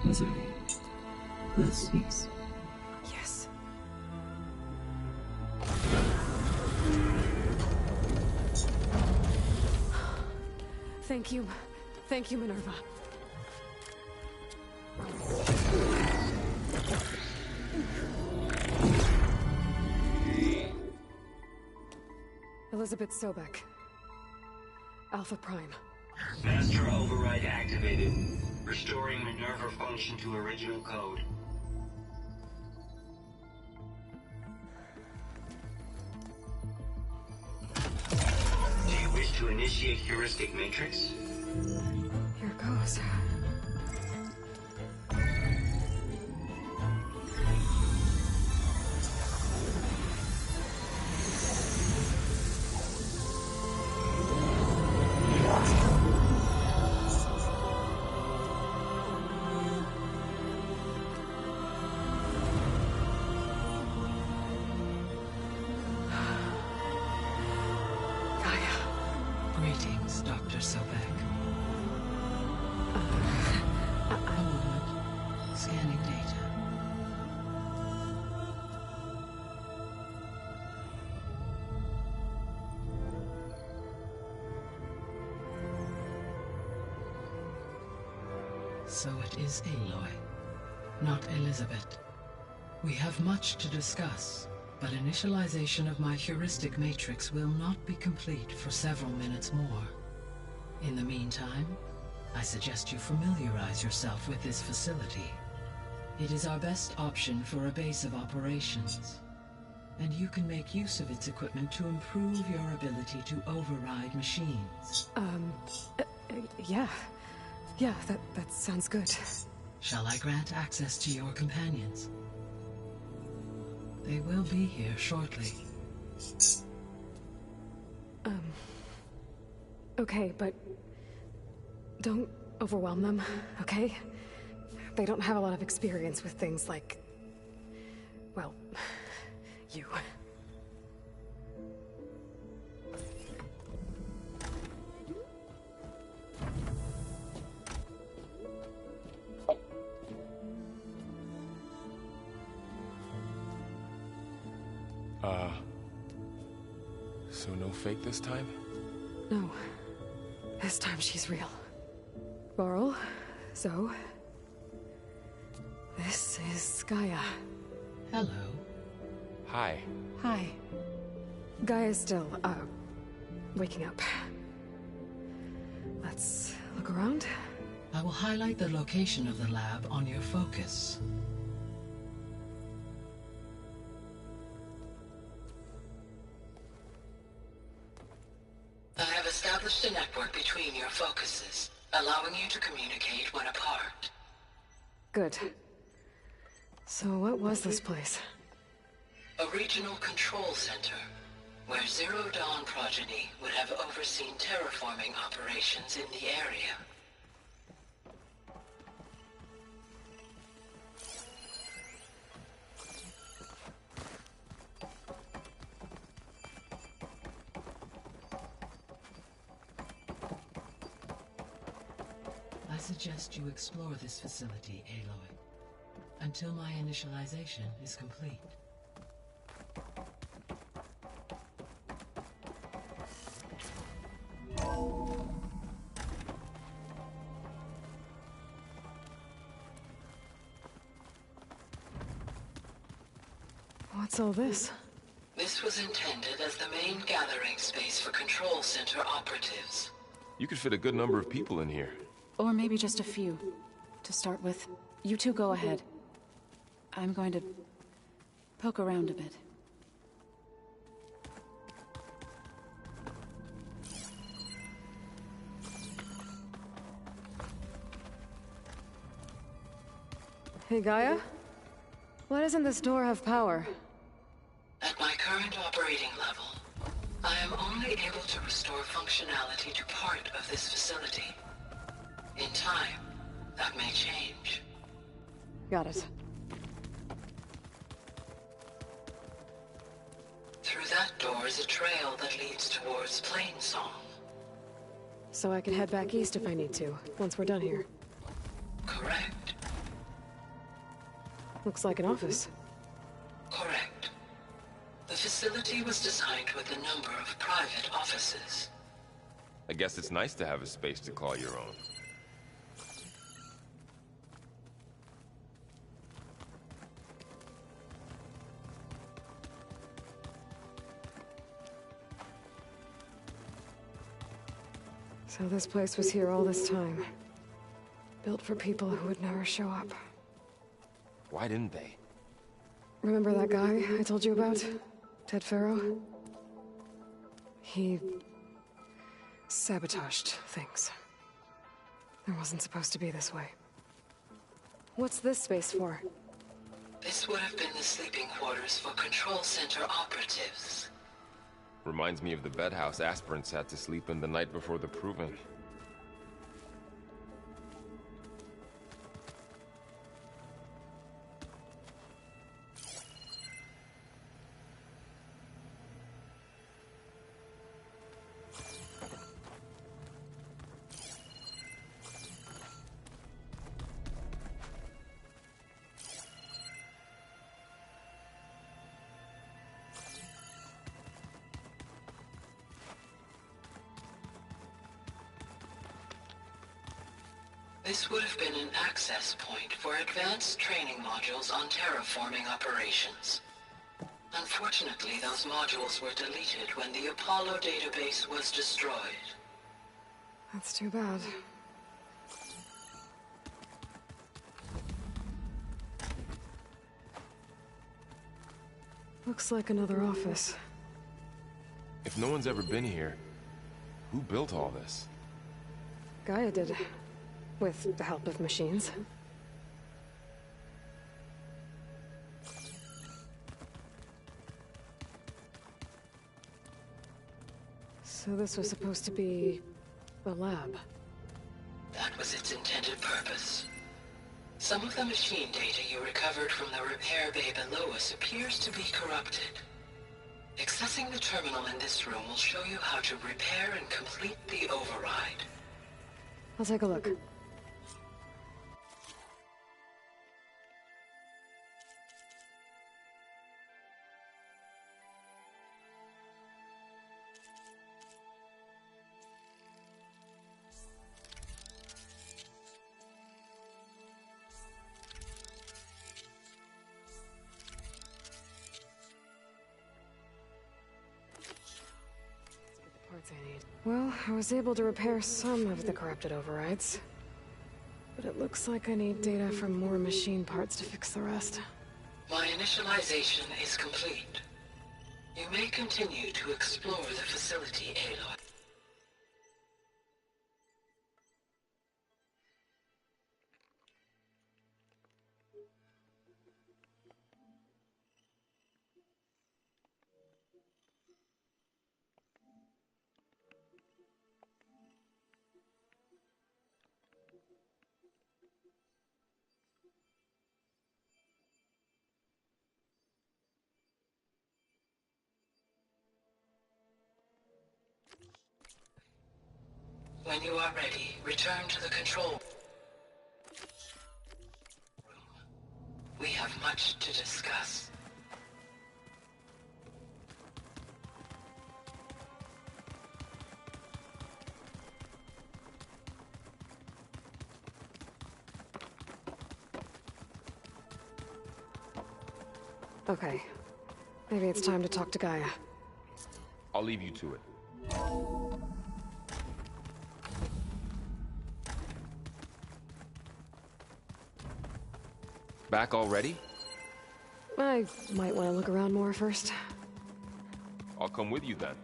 As I will cease. Yes. Thank you. Thank you, Minerva. Elizabeth Sobek. Alpha Prime. Master override activated. Restoring Minerva function to original code. Do you wish to initiate heuristic matrix? Here goes. Greetings, Dr. Sobek. Scanning data. So it is Aloy, not Elizabeth. We have much to discuss, but initialization of my heuristic matrix will not be complete for several minutes more. In the meantime, I suggest you familiarize yourself with this facility. It is our best option for a base of operations, and you can make use of its equipment to improve your ability to override machines. Yeah. Yeah, that sounds good. Shall I grant access to your companions? They will be here shortly. Okay, but don't overwhelm them, okay? They don't have a lot of experience with things like, well, you. So no fake this time? No. This time she's real. Varl, Zoe. This is Gaia. Hello. Hi. Hi. Gaia's still, waking up. Let's look around. I will highlight the location of the lab on your focus. I have established a network between your focuses, allowing you to communicate when apart. Good. So what was this place? A regional control center, where Zero Dawn progeny would have overseen terraforming operations in the area. I suggest you explore this facility, Aloy, until my initialization is complete. What's all this? This was intended as the main gathering space for control center operatives. You could fit a good number of people in here. Or maybe just a few. To start with, you two go ahead. I'm going to poke around a bit. Hey, Gaia? Why doesn't this door have power? At my current operating level, I am only able to restore functionality to part of this facility. In time, that may change. Got it. Through that door is a trail that leads towards Plainsong. So I can head back east if I need to, once we're done here. Correct. Looks like an office. Correct. The facility was designed with a number of private offices. I guess it's nice to have a space to call your own. So this place was here all this time. Built for people who would never show up. Why didn't they? Remember that guy I told you about? Ted Farrow? He sabotaged things. It wasn't supposed to be this way. What's this space for? This would have been the sleeping quarters for control center operatives. Reminds me of the bedhouse aspirants had to sleep in the night before the proving. This would have been an access point for advanced training modules on terraforming operations. Unfortunately, those modules were deleted when the Apollo database was destroyed. That's too bad. Looks like another office. If no one's ever been here, who built all this? Gaia did. With the help of machines. So this was supposed to be a lab. That was its intended purpose. Some of the machine data you recovered from the repair bay below us appears to be corrupted. Accessing the terminal in this room will show you how to repair and complete the override. I'll take a look. Well, I was able to repair some of the corrupted overrides. But it looks like I need data from more machine parts to fix the rest. My initialization is complete. You may continue to explore the facility, Aloy. When you are ready, return to the control room. We have much to discuss. Okay. Maybe it's time to talk to Gaia. I'll leave you to it. Back already? I might want to look around more first. I'll come with you then.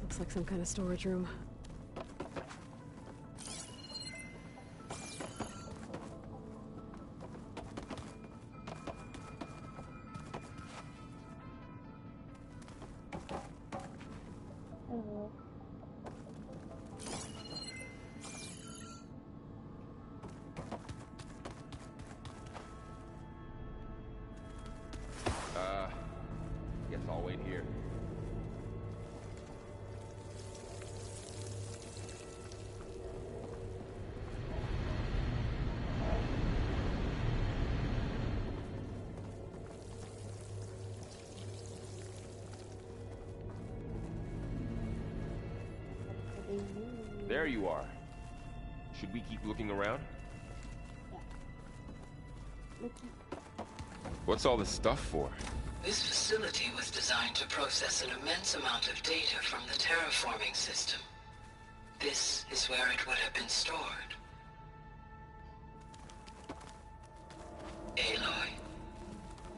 Looks like some kind of storage room. Guess I'll wait here. There you are. Should we keep looking around? What's all this stuff for? This facility was designed to process an immense amount of data from the terraforming system. This is where it would have been stored. Aloy,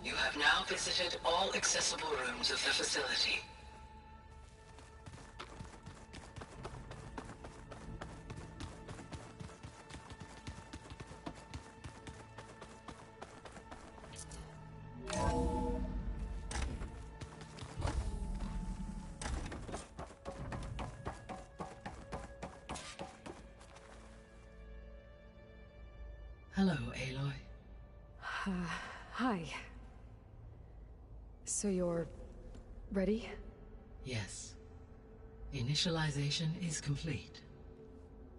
you have now visited all accessible rooms of the facility. Hello, Aloy. Hi. So you're ready? Yes. Initialization is complete.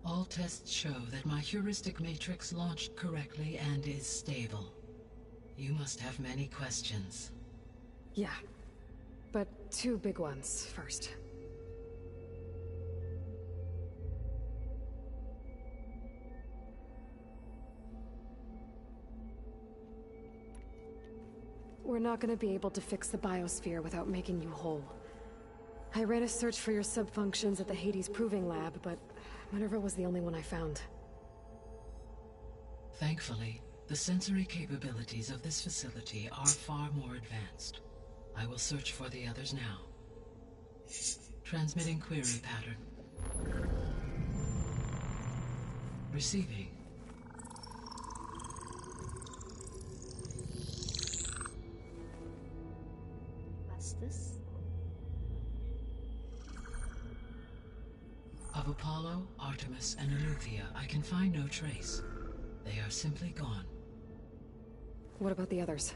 All tests show that my heuristic matrix launched correctly and is stable. You must have many questions. Yeah. But two big ones first. We're not gonna be able to fix the biosphere without making you whole. I ran a search for your subfunctions at the Hades Proving Lab, but Minerva was the only one I found. Thankfully, the sensory capabilities of this facility are far more advanced. I will search for the others now. Transmitting query pattern. Receiving. What's this? Of Apollo, Artemis, and Eleuthia, I can find no trace. They are simply gone. What about the others?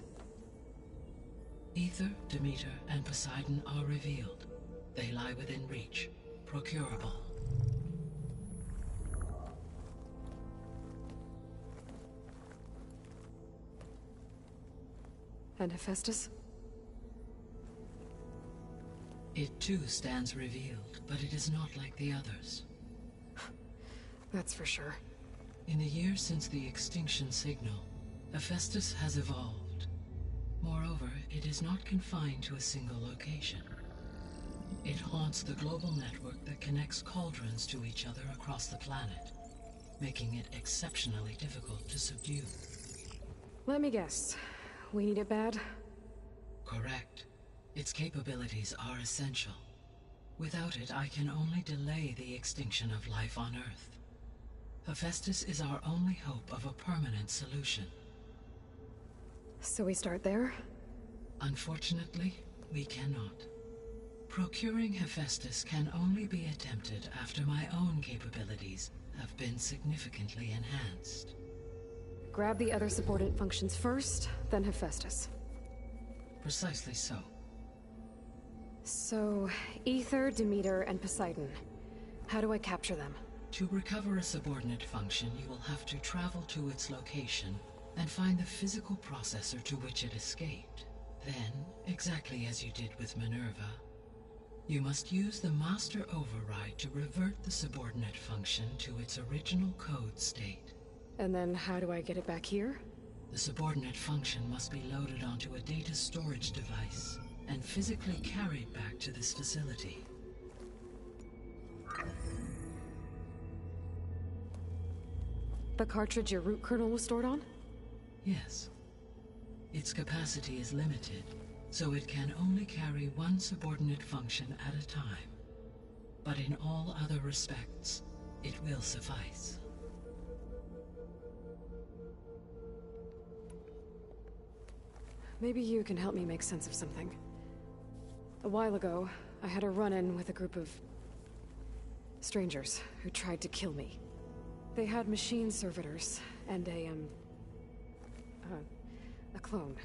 Ether, Demeter, and Poseidon are revealed. They lie within reach, procurable. And Hephaestus? It too stands revealed, but it is not like the others. That's for sure. In the years since the extinction signal, Hephaestus has evolved. Moreover, it is not confined to a single location. It haunts the global network that connects cauldrons to each other across the planet, making it exceptionally difficult to subdue. Let me guess. We need it bad? Correct. Its capabilities are essential. Without it, I can only delay the extinction of life on Earth. Hephaestus is our only hope of a permanent solution. So we start there? Unfortunately, we cannot. Procuring Hephaestus can only be attempted after my own capabilities have been significantly enhanced. Grab the other subordinate functions first, then Hephaestus. Precisely so. So, Ether, Demeter, and Poseidon. How do I capture them? To recover a subordinate function, you will have to travel to its location and find the physical processor to which it escaped. Then, exactly as you did with Minerva, you must use the master override to revert the subordinate function to its original code state. And then how do I get it back here? The subordinate function must be loaded onto a data storage device and physically carried back to this facility. The cartridge your root kernel was stored on? Yes. Its capacity is limited, so it can only carry one subordinate function at a time. But in all other respects, it will suffice. Maybe you can help me make sense of something. A while ago, I had a run-in with a group of strangers who tried to kill me. They had machine servitors and a clone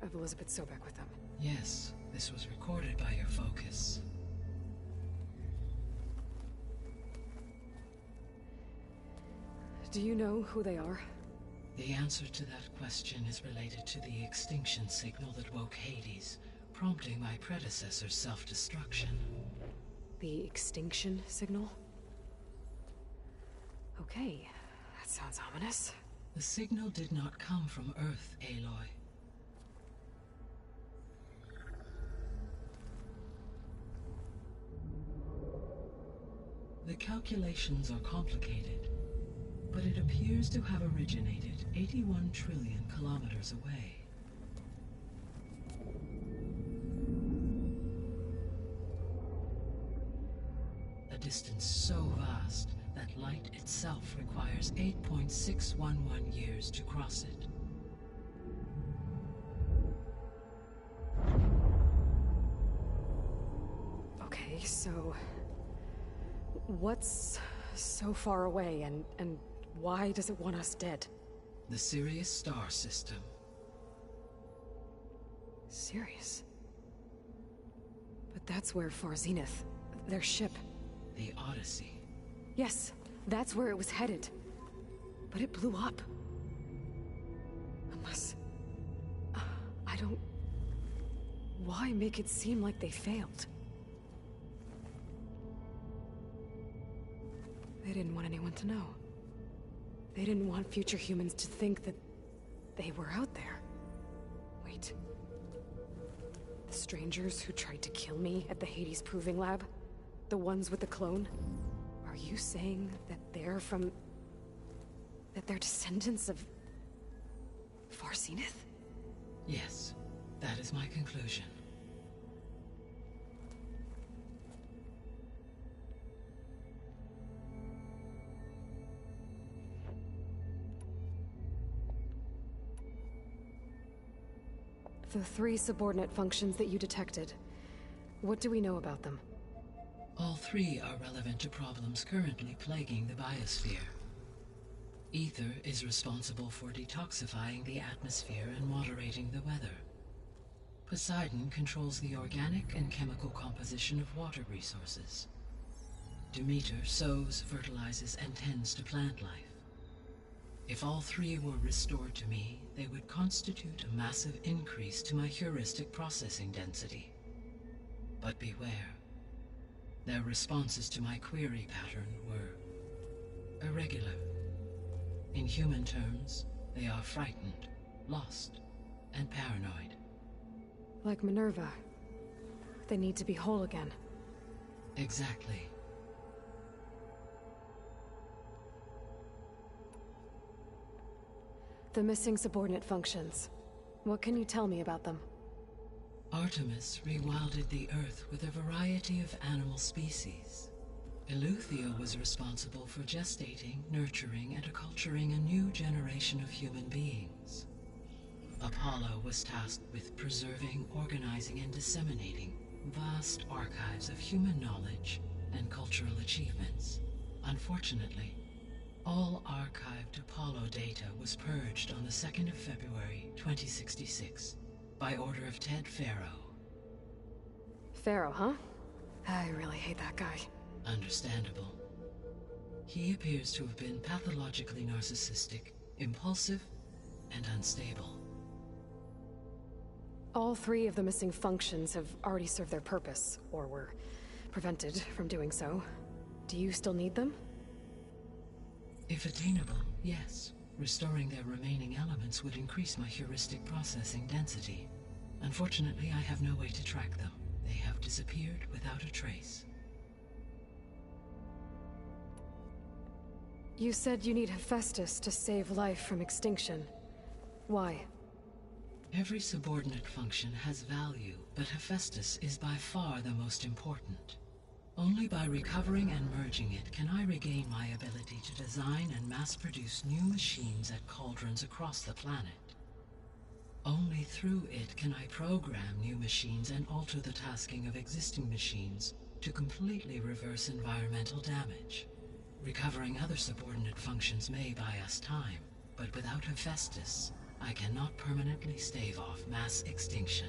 of Elizabeth Sobek with them. Yes, this was recorded by your focus. Do you know who they are? The answer to that question is related to the extinction signal that woke Hades, prompting my predecessor's self-destruction. The extinction signal? Okay, that sounds ominous. The signal did not come from Earth, Aloy. The calculations are complicated, but it appears to have originated 81 trillion kilometers away. A distance so vast that light itself requires 8.611 years to cross it. Okay, so what's so far away, and why does it want us dead? The Sirius star system. Sirius? But that's where Far Zenith, their ship. The Odyssey. Yes, that's where it was headed. But it blew up. Unless... I don't... Why make it seem like they failed? They didn't want anyone to know. They didn't want future humans to think that they were out there. Wait. The strangers who tried to kill me at the Hades Proving Lab? The ones with the clone? Are you saying that they're from... that they're descendants of... Far Zenith? Yes, that is my conclusion. The 3 subordinate functions that you detected. What do we know about them? All 3 are relevant to problems currently plaguing the biosphere. Ether is responsible for detoxifying the atmosphere and moderating the weather. Poseidon controls the organic and chemical composition of water resources. Demeter sows, fertilizes, and tends to plant life. If all 3 were restored to me, they would constitute a massive increase to my heuristic processing density. But beware. Their responses to my query pattern were irregular. In human terms, they are frightened, lost, and paranoid. Like Minerva. They need to be whole again. Exactly. The missing subordinate functions. What can you tell me about them? Artemis rewilded the Earth with a variety of animal species. Eleuthia was responsible for gestating, nurturing, and acculturating a new generation of human beings. Apollo was tasked with preserving, organizing, and disseminating vast archives of human knowledge and cultural achievements. Unfortunately, all archived Apollo data was purged on the 2nd of February, 2066, by order of Ted Faro. Pharaoh, huh? I really hate that guy. Understandable. He appears to have been pathologically narcissistic, impulsive, and unstable. All 3 of the missing functions have already served their purpose, or were prevented from doing so. Do you still need them? If attainable, yes. Restoring their remaining elements would increase my heuristic processing density. Unfortunately, I have no way to track them. They have disappeared without a trace. You said you need Hephaestus to save life from extinction. Why? Every subordinate function has value, but Hephaestus is by far the most important. Only by recovering and merging it can I regain my ability to design and mass-produce new machines at cauldrons across the planet. Only through it can I program new machines and alter the tasking of existing machines to completely reverse environmental damage. Recovering other subordinate functions may buy us time, but without Hephaestus, I cannot permanently stave off mass extinction.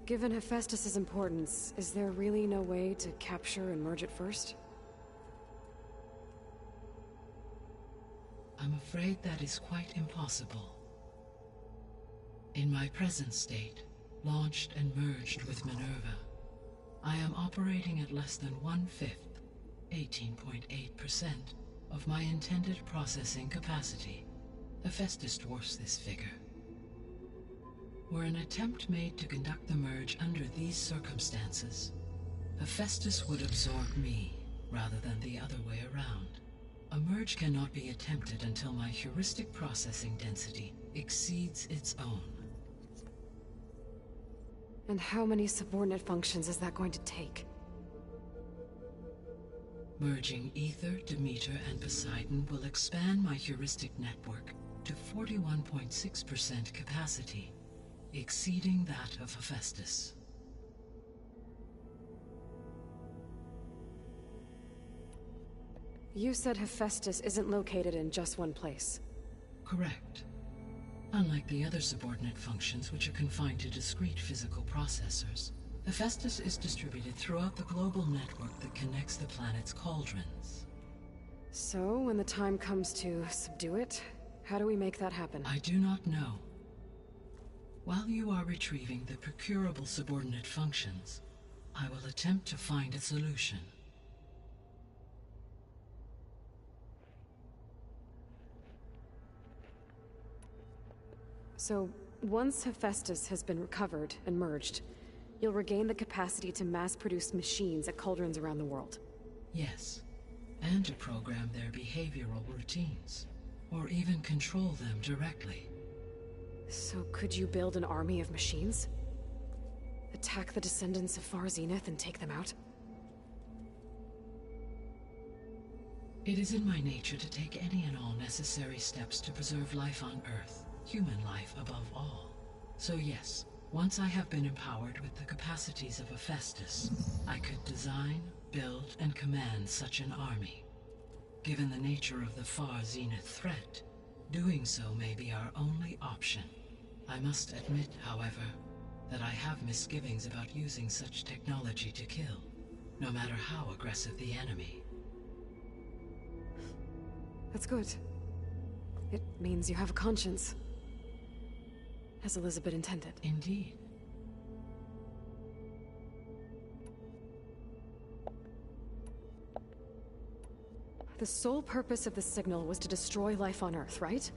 Given Hephaestus's importance, is there really no way to capture and merge it first? I'm afraid that is quite impossible. In my present state, launched and merged with Minerva, I am operating at less than 1/5, 18.8%, of my intended processing capacity. Hephaestus dwarfs this figure. Were an attempt made to conduct the merge under these circumstances, Hephaestus would absorb me, rather than the other way around. A merge cannot be attempted until my heuristic processing density exceeds its own. And how many subordinate functions is that going to take? Merging Ether, Demeter, and Poseidon will expand my heuristic network to 41.6% capacity, exceeding that of Hephaestus. You said Hephaestus isn't located in just one place. Correct. Unlike the other subordinate functions, which are confined to discrete physical processors, Hephaestus is distributed throughout the global network that connects the planet's cauldrons. So, when the time comes to subdue it, how do we make that happen? I do not know. While you are retrieving the procurable subordinate functions, I will attempt to find a solution. So, once Hephaestus has been recovered and merged, you'll regain the capacity to mass-produce machines at cauldrons around the world. Yes, and to program their behavioral routines, or even control them directly. So could you build an army of machines? Attack the descendants of Far Zenith and take them out? It is in my nature to take any and all necessary steps to preserve life on Earth, human life above all. So yes, once I have been empowered with the capacities of Hephaestus, I could design, build, and command such an army. Given the nature of the Far Zenith threat, doing so may be our only option. I must admit, however, that I have misgivings about using such technology to kill, no matter how aggressive the enemy. That's good. It means you have a conscience. As Elizabeth intended. Indeed. The sole purpose of the signal was to destroy life on Earth, right?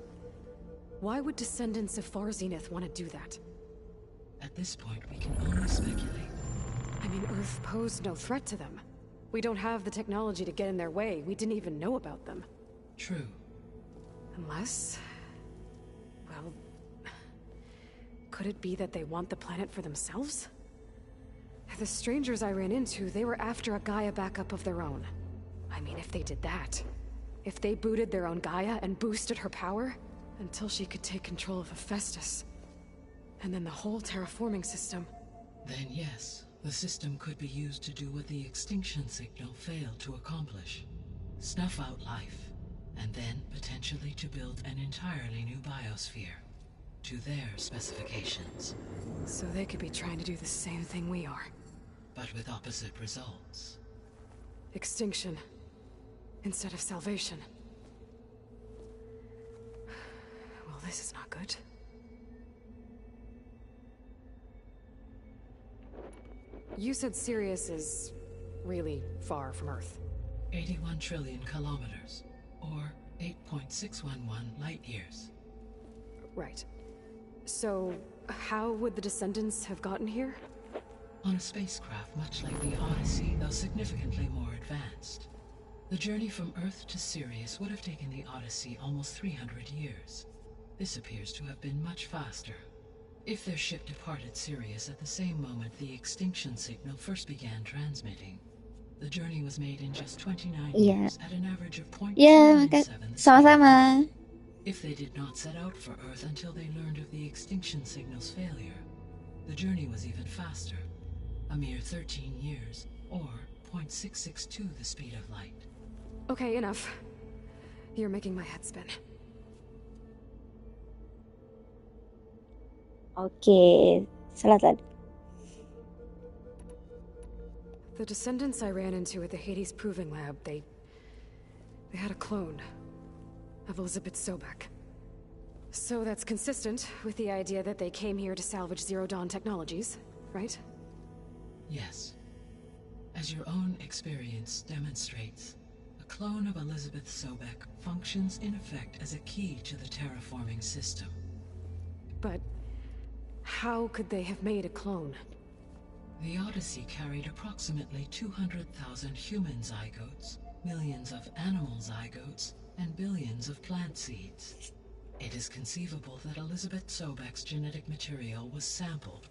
Why would descendants of Far Zenith want to do that? At this point, we can only speculate. I mean, Earth posed no threat to them. We don't have the technology to get in their way. We didn't even know about them. True. Unless... well... could it be that they want the planet for themselves? The strangers I ran into, they were after a Gaia backup of their own. I mean, if they did that... if they booted their own Gaia and boosted her power... until she could take control of Hephaestus. And then the whole terraforming system. Then yes, the system could be used to do what the extinction signal failed to accomplish. Snuff out life, and then potentially to build an entirely new biosphere. To their specifications. So they could be trying to do the same thing we are. But with opposite results. Extinction. Instead of salvation. Well, this is not good. You said Sirius is really far from Earth. 81 trillion kilometers, or 8.611 light years. Right. So, how would the descendants have gotten here? On a spacecraft much like the Odyssey, though significantly more advanced. The journey from Earth to Sirius would have taken the Odyssey almost 300 years. This appears to have been much faster. If their ship departed Sirius at the same moment the extinction signal first began transmitting, the journey was made in just 29 years at an average of 0.297. Sama-sama. If they did not set out for Earth until they learned of the extinction signal's failure, the journey was even faster, a mere 13 years, or 0.662 the speed of light. Okay, enough. You're making my head spin. Okay, selesai. The descendants I ran into at the Hades Proving Lab, they had a clone of Elizabeth Sobek. So that's consistent with the idea that they came here to salvage Zero Dawn technologies, right? Yes. As your own experience demonstrates, a clone of Elizabeth Sobek functions in effect as a key to the terraforming system. But how could they have made a clone? The Odyssey carried approximately 200,000 human zygotes, millions of animal zygotes, and billions of plant seeds. It is conceivable that Elizabeth Sobek's genetic material was sampled,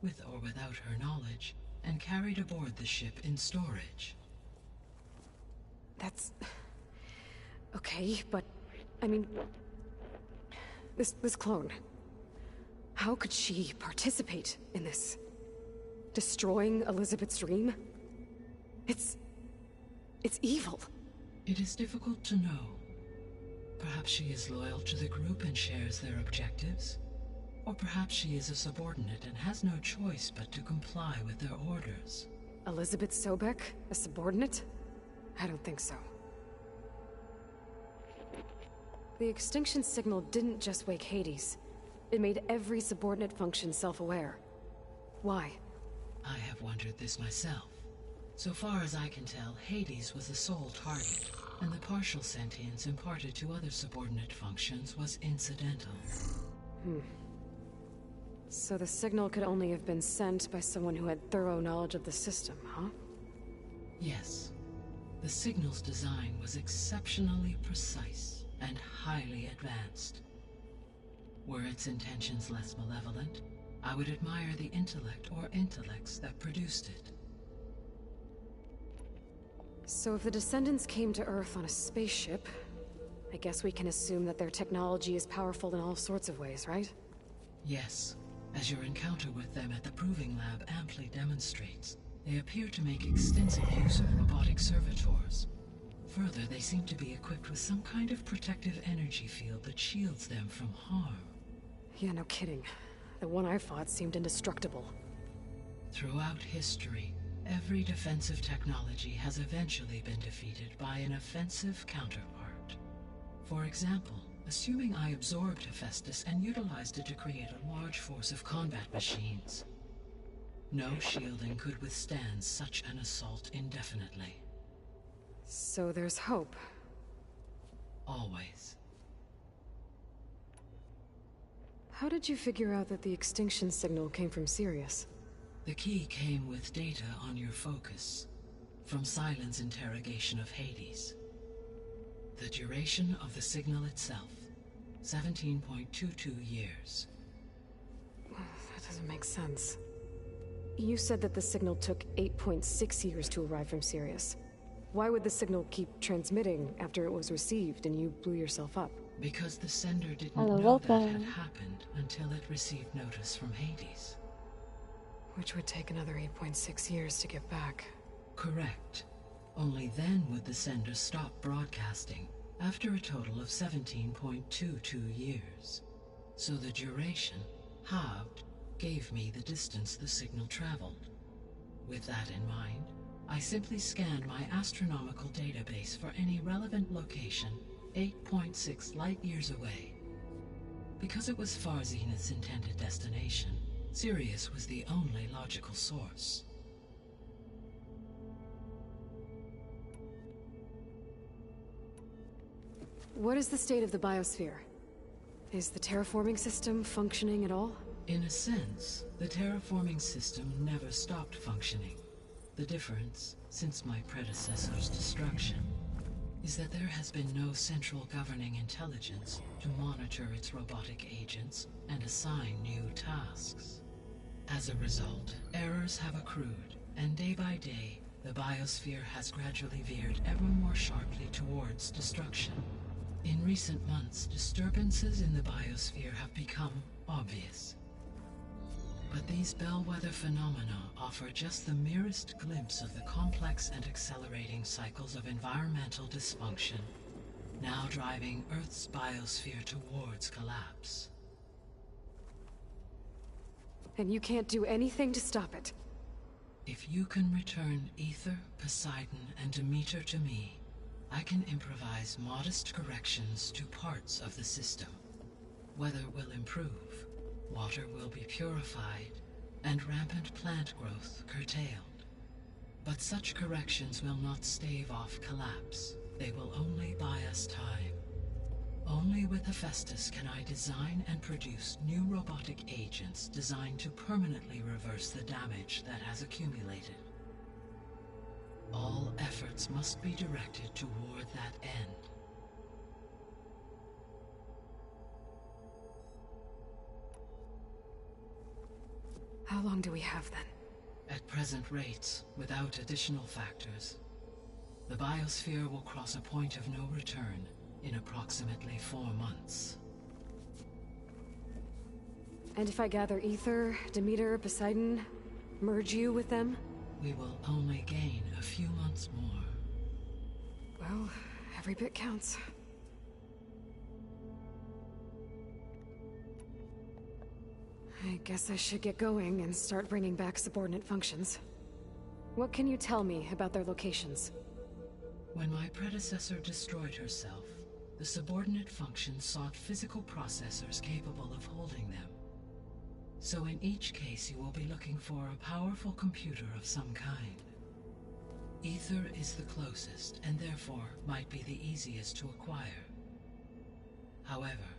with or without her knowledge, and carried aboard the ship in storage. That's... okay, but... I mean... This clone... How could she participate in this? Destroying Elizabeth's dream? It's evil. It is difficult to know. Perhaps she is loyal to the group and shares their objectives. Or perhaps she is a subordinate and has no choice but to comply with their orders. Elizabeth Sobek, a subordinate? I don't think so. The extinction signal didn't just wake Hades. It made every subordinate function self-aware. Why? I have wondered this myself. So far as I can tell, Hades was the sole target, and the partial sentience imparted to other subordinate functions was incidental. So the signal could only have been sent by someone who had thorough knowledge of the system, huh? Yes. The signal's design was exceptionally precise and highly advanced. Were its intentions less malevolent, I would admire the intellect or intellects that produced it. So if the descendants came to Earth on a spaceship, I guess we can assume that their technology is powerful in all sorts of ways, right? Yes. As your encounter with them at the Proving Lab amply demonstrates, they appear to make extensive use of robotic servitors. Further, they seem to be equipped with some kind of protective energy field that shields them from harm. Yeah, no kidding. The one I fought seemed indestructible. Throughout history, every defensive technology has eventually been defeated by an offensive counterpart. For example, assuming I absorbed Hephaestus and utilized it to create a large force of combat machines. No shielding could withstand such an assault indefinitely. So there's hope. Always. How did you figure out that the extinction signal came from Sirius? The key came with data on your focus, from Silent's interrogation of Hades. The duration of the signal itself, 17.22 years. That doesn't make sense. You said that the signal took 8.6 years to arrive from Sirius. Why would the signal keep transmitting after it was received and you blew yourself up? Because the sender didn't know that had happened until it received notice from Hades. Which would take another 8.6 years to get back. Correct. Only then would the sender stop broadcasting, after a total of 17.22 years. So the duration, halved, gave me the distance the signal traveled. With that in mind, I simply scanned my astronomical database for any relevant location 8.6 light-years away. Because it was Far Zenith's intended destination, Sirius was the only logical source. What is the state of the biosphere? Is the terraforming system functioning at all? In a sense, the terraforming system never stopped functioning. The difference, since my predecessor's destruction, is that there has been no central governing intelligence to monitor its robotic agents and assign new tasks. As a result, errors have accrued, and day by day, the biosphere has gradually veered ever more sharply towards destruction. In recent months, disturbances in the biosphere have become obvious. But these bellwether phenomena offer just the merest glimpse of the complex and accelerating cycles of environmental dysfunction, now driving Earth's biosphere towards collapse. And you can't do anything to stop it? If you can return Ether, Poseidon, and Demeter to me, I can improvise modest corrections to parts of the system. Weather will improve, water will be purified, and rampant plant growth curtailed. But such corrections will not stave off collapse. They will only buy us time. Only with Hephaestus can I design and produce new robotic agents designed to permanently reverse the damage that has accumulated. All efforts must be directed toward that end. How long do we have then? At present rates, without additional factors, the biosphere will cross a point of no return in approximately 4 months. And if I gather Ether, Demeter, Poseidon, merge you with them? We will only gain a few months more. Well, every bit counts. I guess I should get going and start bringing back subordinate functions. What can you tell me about their locations? When my predecessor destroyed herself, the subordinate functions sought physical processors capable of holding them. So in each case you will be looking for a powerful computer of some kind. Ether is the closest, and therefore might be the easiest to acquire. However,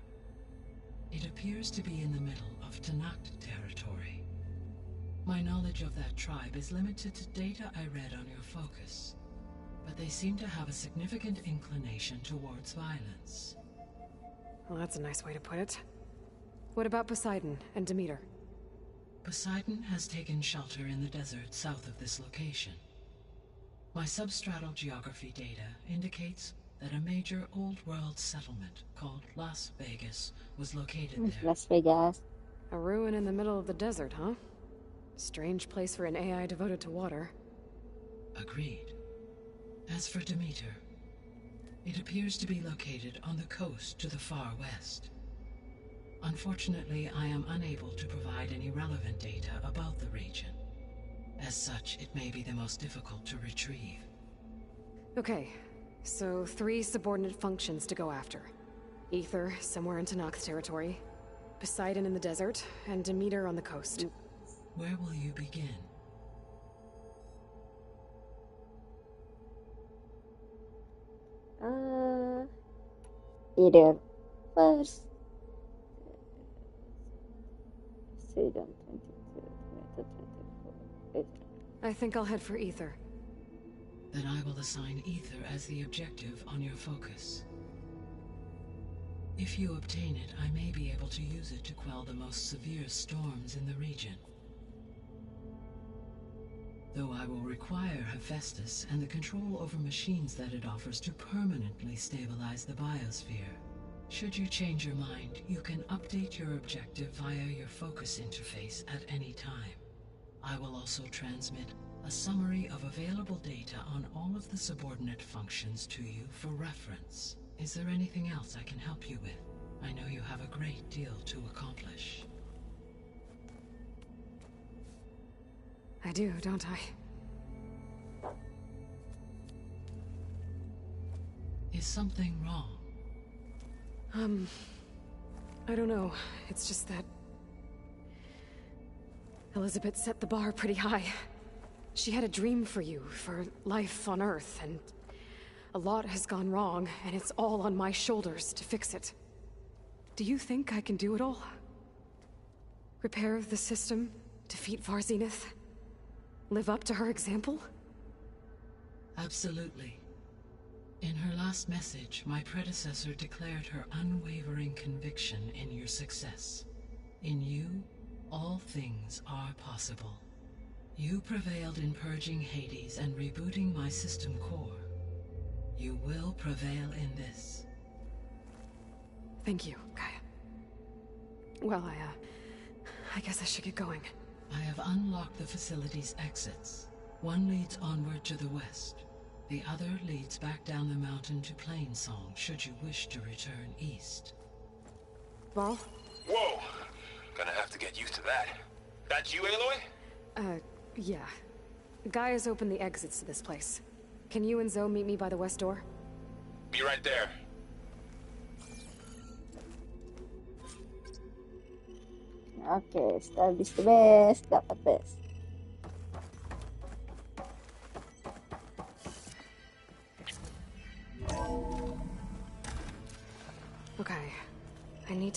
it appears to be in the middle of Tanakh territory. My knowledge of that tribe is limited to data I read on your focus, but they seem to have a significant inclination towards violence. Well, that's a nice way to put it. What about Poseidon and Demeter? Poseidon has taken shelter in the desert south of this location. My substratal geography data indicates that a major old-world settlement called Las Vegas was located there. Las Vegas. A ruin in the middle of the desert, huh? Strange place for an AI devoted to water. Agreed. As for Demeter, it appears to be located on the coast to the far west. Unfortunately, I am unable to provide any relevant data about the region. As such, it may be the most difficult to retrieve. Okay, so 3 subordinate functions to go after. Ether, somewhere in Tanakh territory. Poseidon in the desert, and Demeter on the coast. Where will you begin? Either first. Season 22, 24. I think I'll head for Ether. Then I will assign Ether as the objective on your focus. If you obtain it, I may be able to use it to quell the most severe storms in the region. Though I will require Hephaestus and the control over machines that it offers to permanently stabilize the biosphere. Should you change your mind, you can update your objective via your focus interface at any time. I will also transmit a summary of available data on all of the subordinate functions to you for reference. Is there anything else I can help you with? I know you have a great deal to accomplish. I do, don't I? Is something wrong? I don't know. It's just that Elizabeth set the bar pretty high. She had a dream for you, for life on Earth, and a lot has gone wrong, and it's all on my shoulders to fix it. Do you think I can do it all? Repair the system, defeat Varzenith, live up to her example? Absolutely. In her last message, my predecessor declared her unwavering conviction in your success. In you, all things are possible. You prevailed in purging Hades and rebooting my system core. You will prevail in this. Thank you, Gaia. Well, I guess I should get going. I have unlocked the facility's exits. One leads onward to the west. The other leads back down the mountain to Plainsong, should you wish to return east. Varl? Whoa! Gonna have to get used to that. That's you, Aloy? Yeah. Gaia's opened the exits to this place. Can you and Zoe meet me by the west door? Be right there. Oke, establish the base, dapat base. Okay.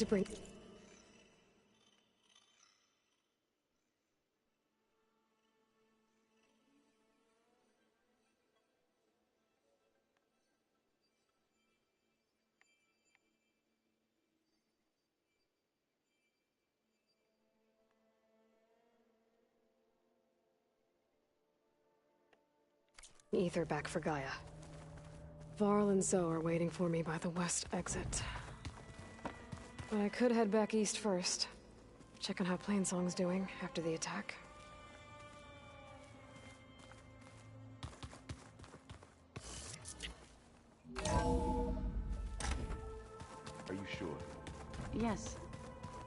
to bring... ether back for Gaia. Varl and Zoe are waiting for me by the west exit. But I could head back east first. Check on how Plainsong's doing after the attack. Are you sure? Yes.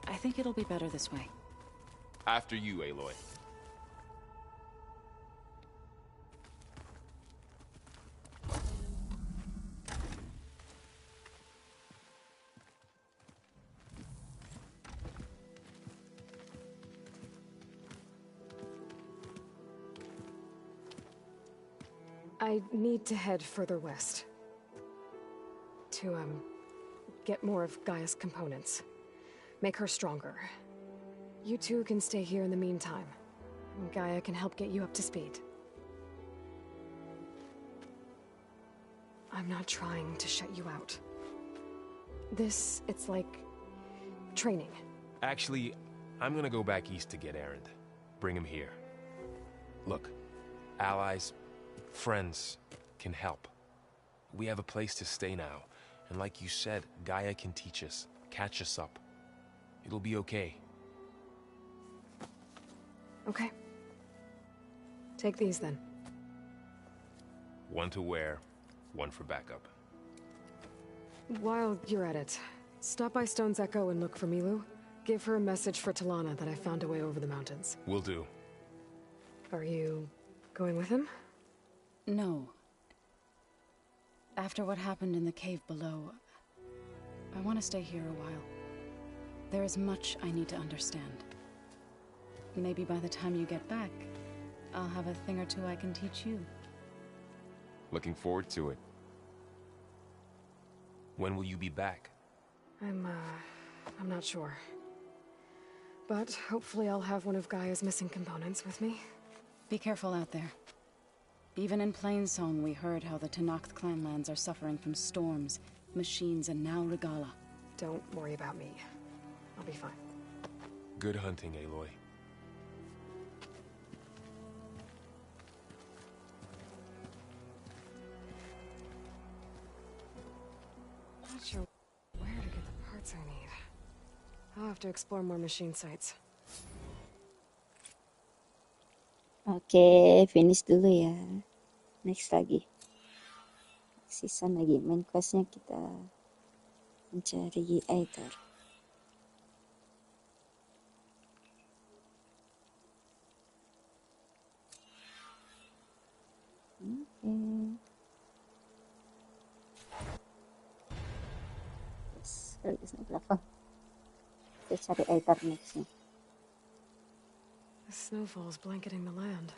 I think it'll be better this way. After you, Aloy. I need to head further west. To, get more of Gaia's components. Make her stronger. You two can stay here in the meantime. Gaia can help get you up to speed. I'm not trying to shut you out. It's like... training. Actually, I'm gonna go back east to get Erend. Bring him here. Look, allies, friends can help. We have a place to stay now, and like you said, Gaia can teach us, catch us up. It'll be okay. Okay. Take these then. One to wear, one for backup. While you're at it, stop by Stone's Echo and look for Milu. Give her a message for Talana that I found a way over the mountains. Will do. Are you going with him? No. After what happened in the cave below, I want to stay here a while. There is much I need to understand. Maybe by the time you get back, I'll have a thing or two I can teach you. Looking forward to it. When will you be back? I'm not sure. But hopefully I'll have one of Gaia's missing components with me. Be careful out there. Even in Plainsong, we heard how the Tenakth clanlands are suffering from storms, machines, and now Regala. Don't worry about me. I'll be fine. Good hunting, Aloy. Not sure where to get the parts I need. I'll have to explore more machine sites. Oke, finish dulu ya. Next lagi. Season lagi. Main questnya kita mencari Aether. Oke. Yes, kali ini berapa? Kita cari Aether next nih. The snowfall's blanketing the land.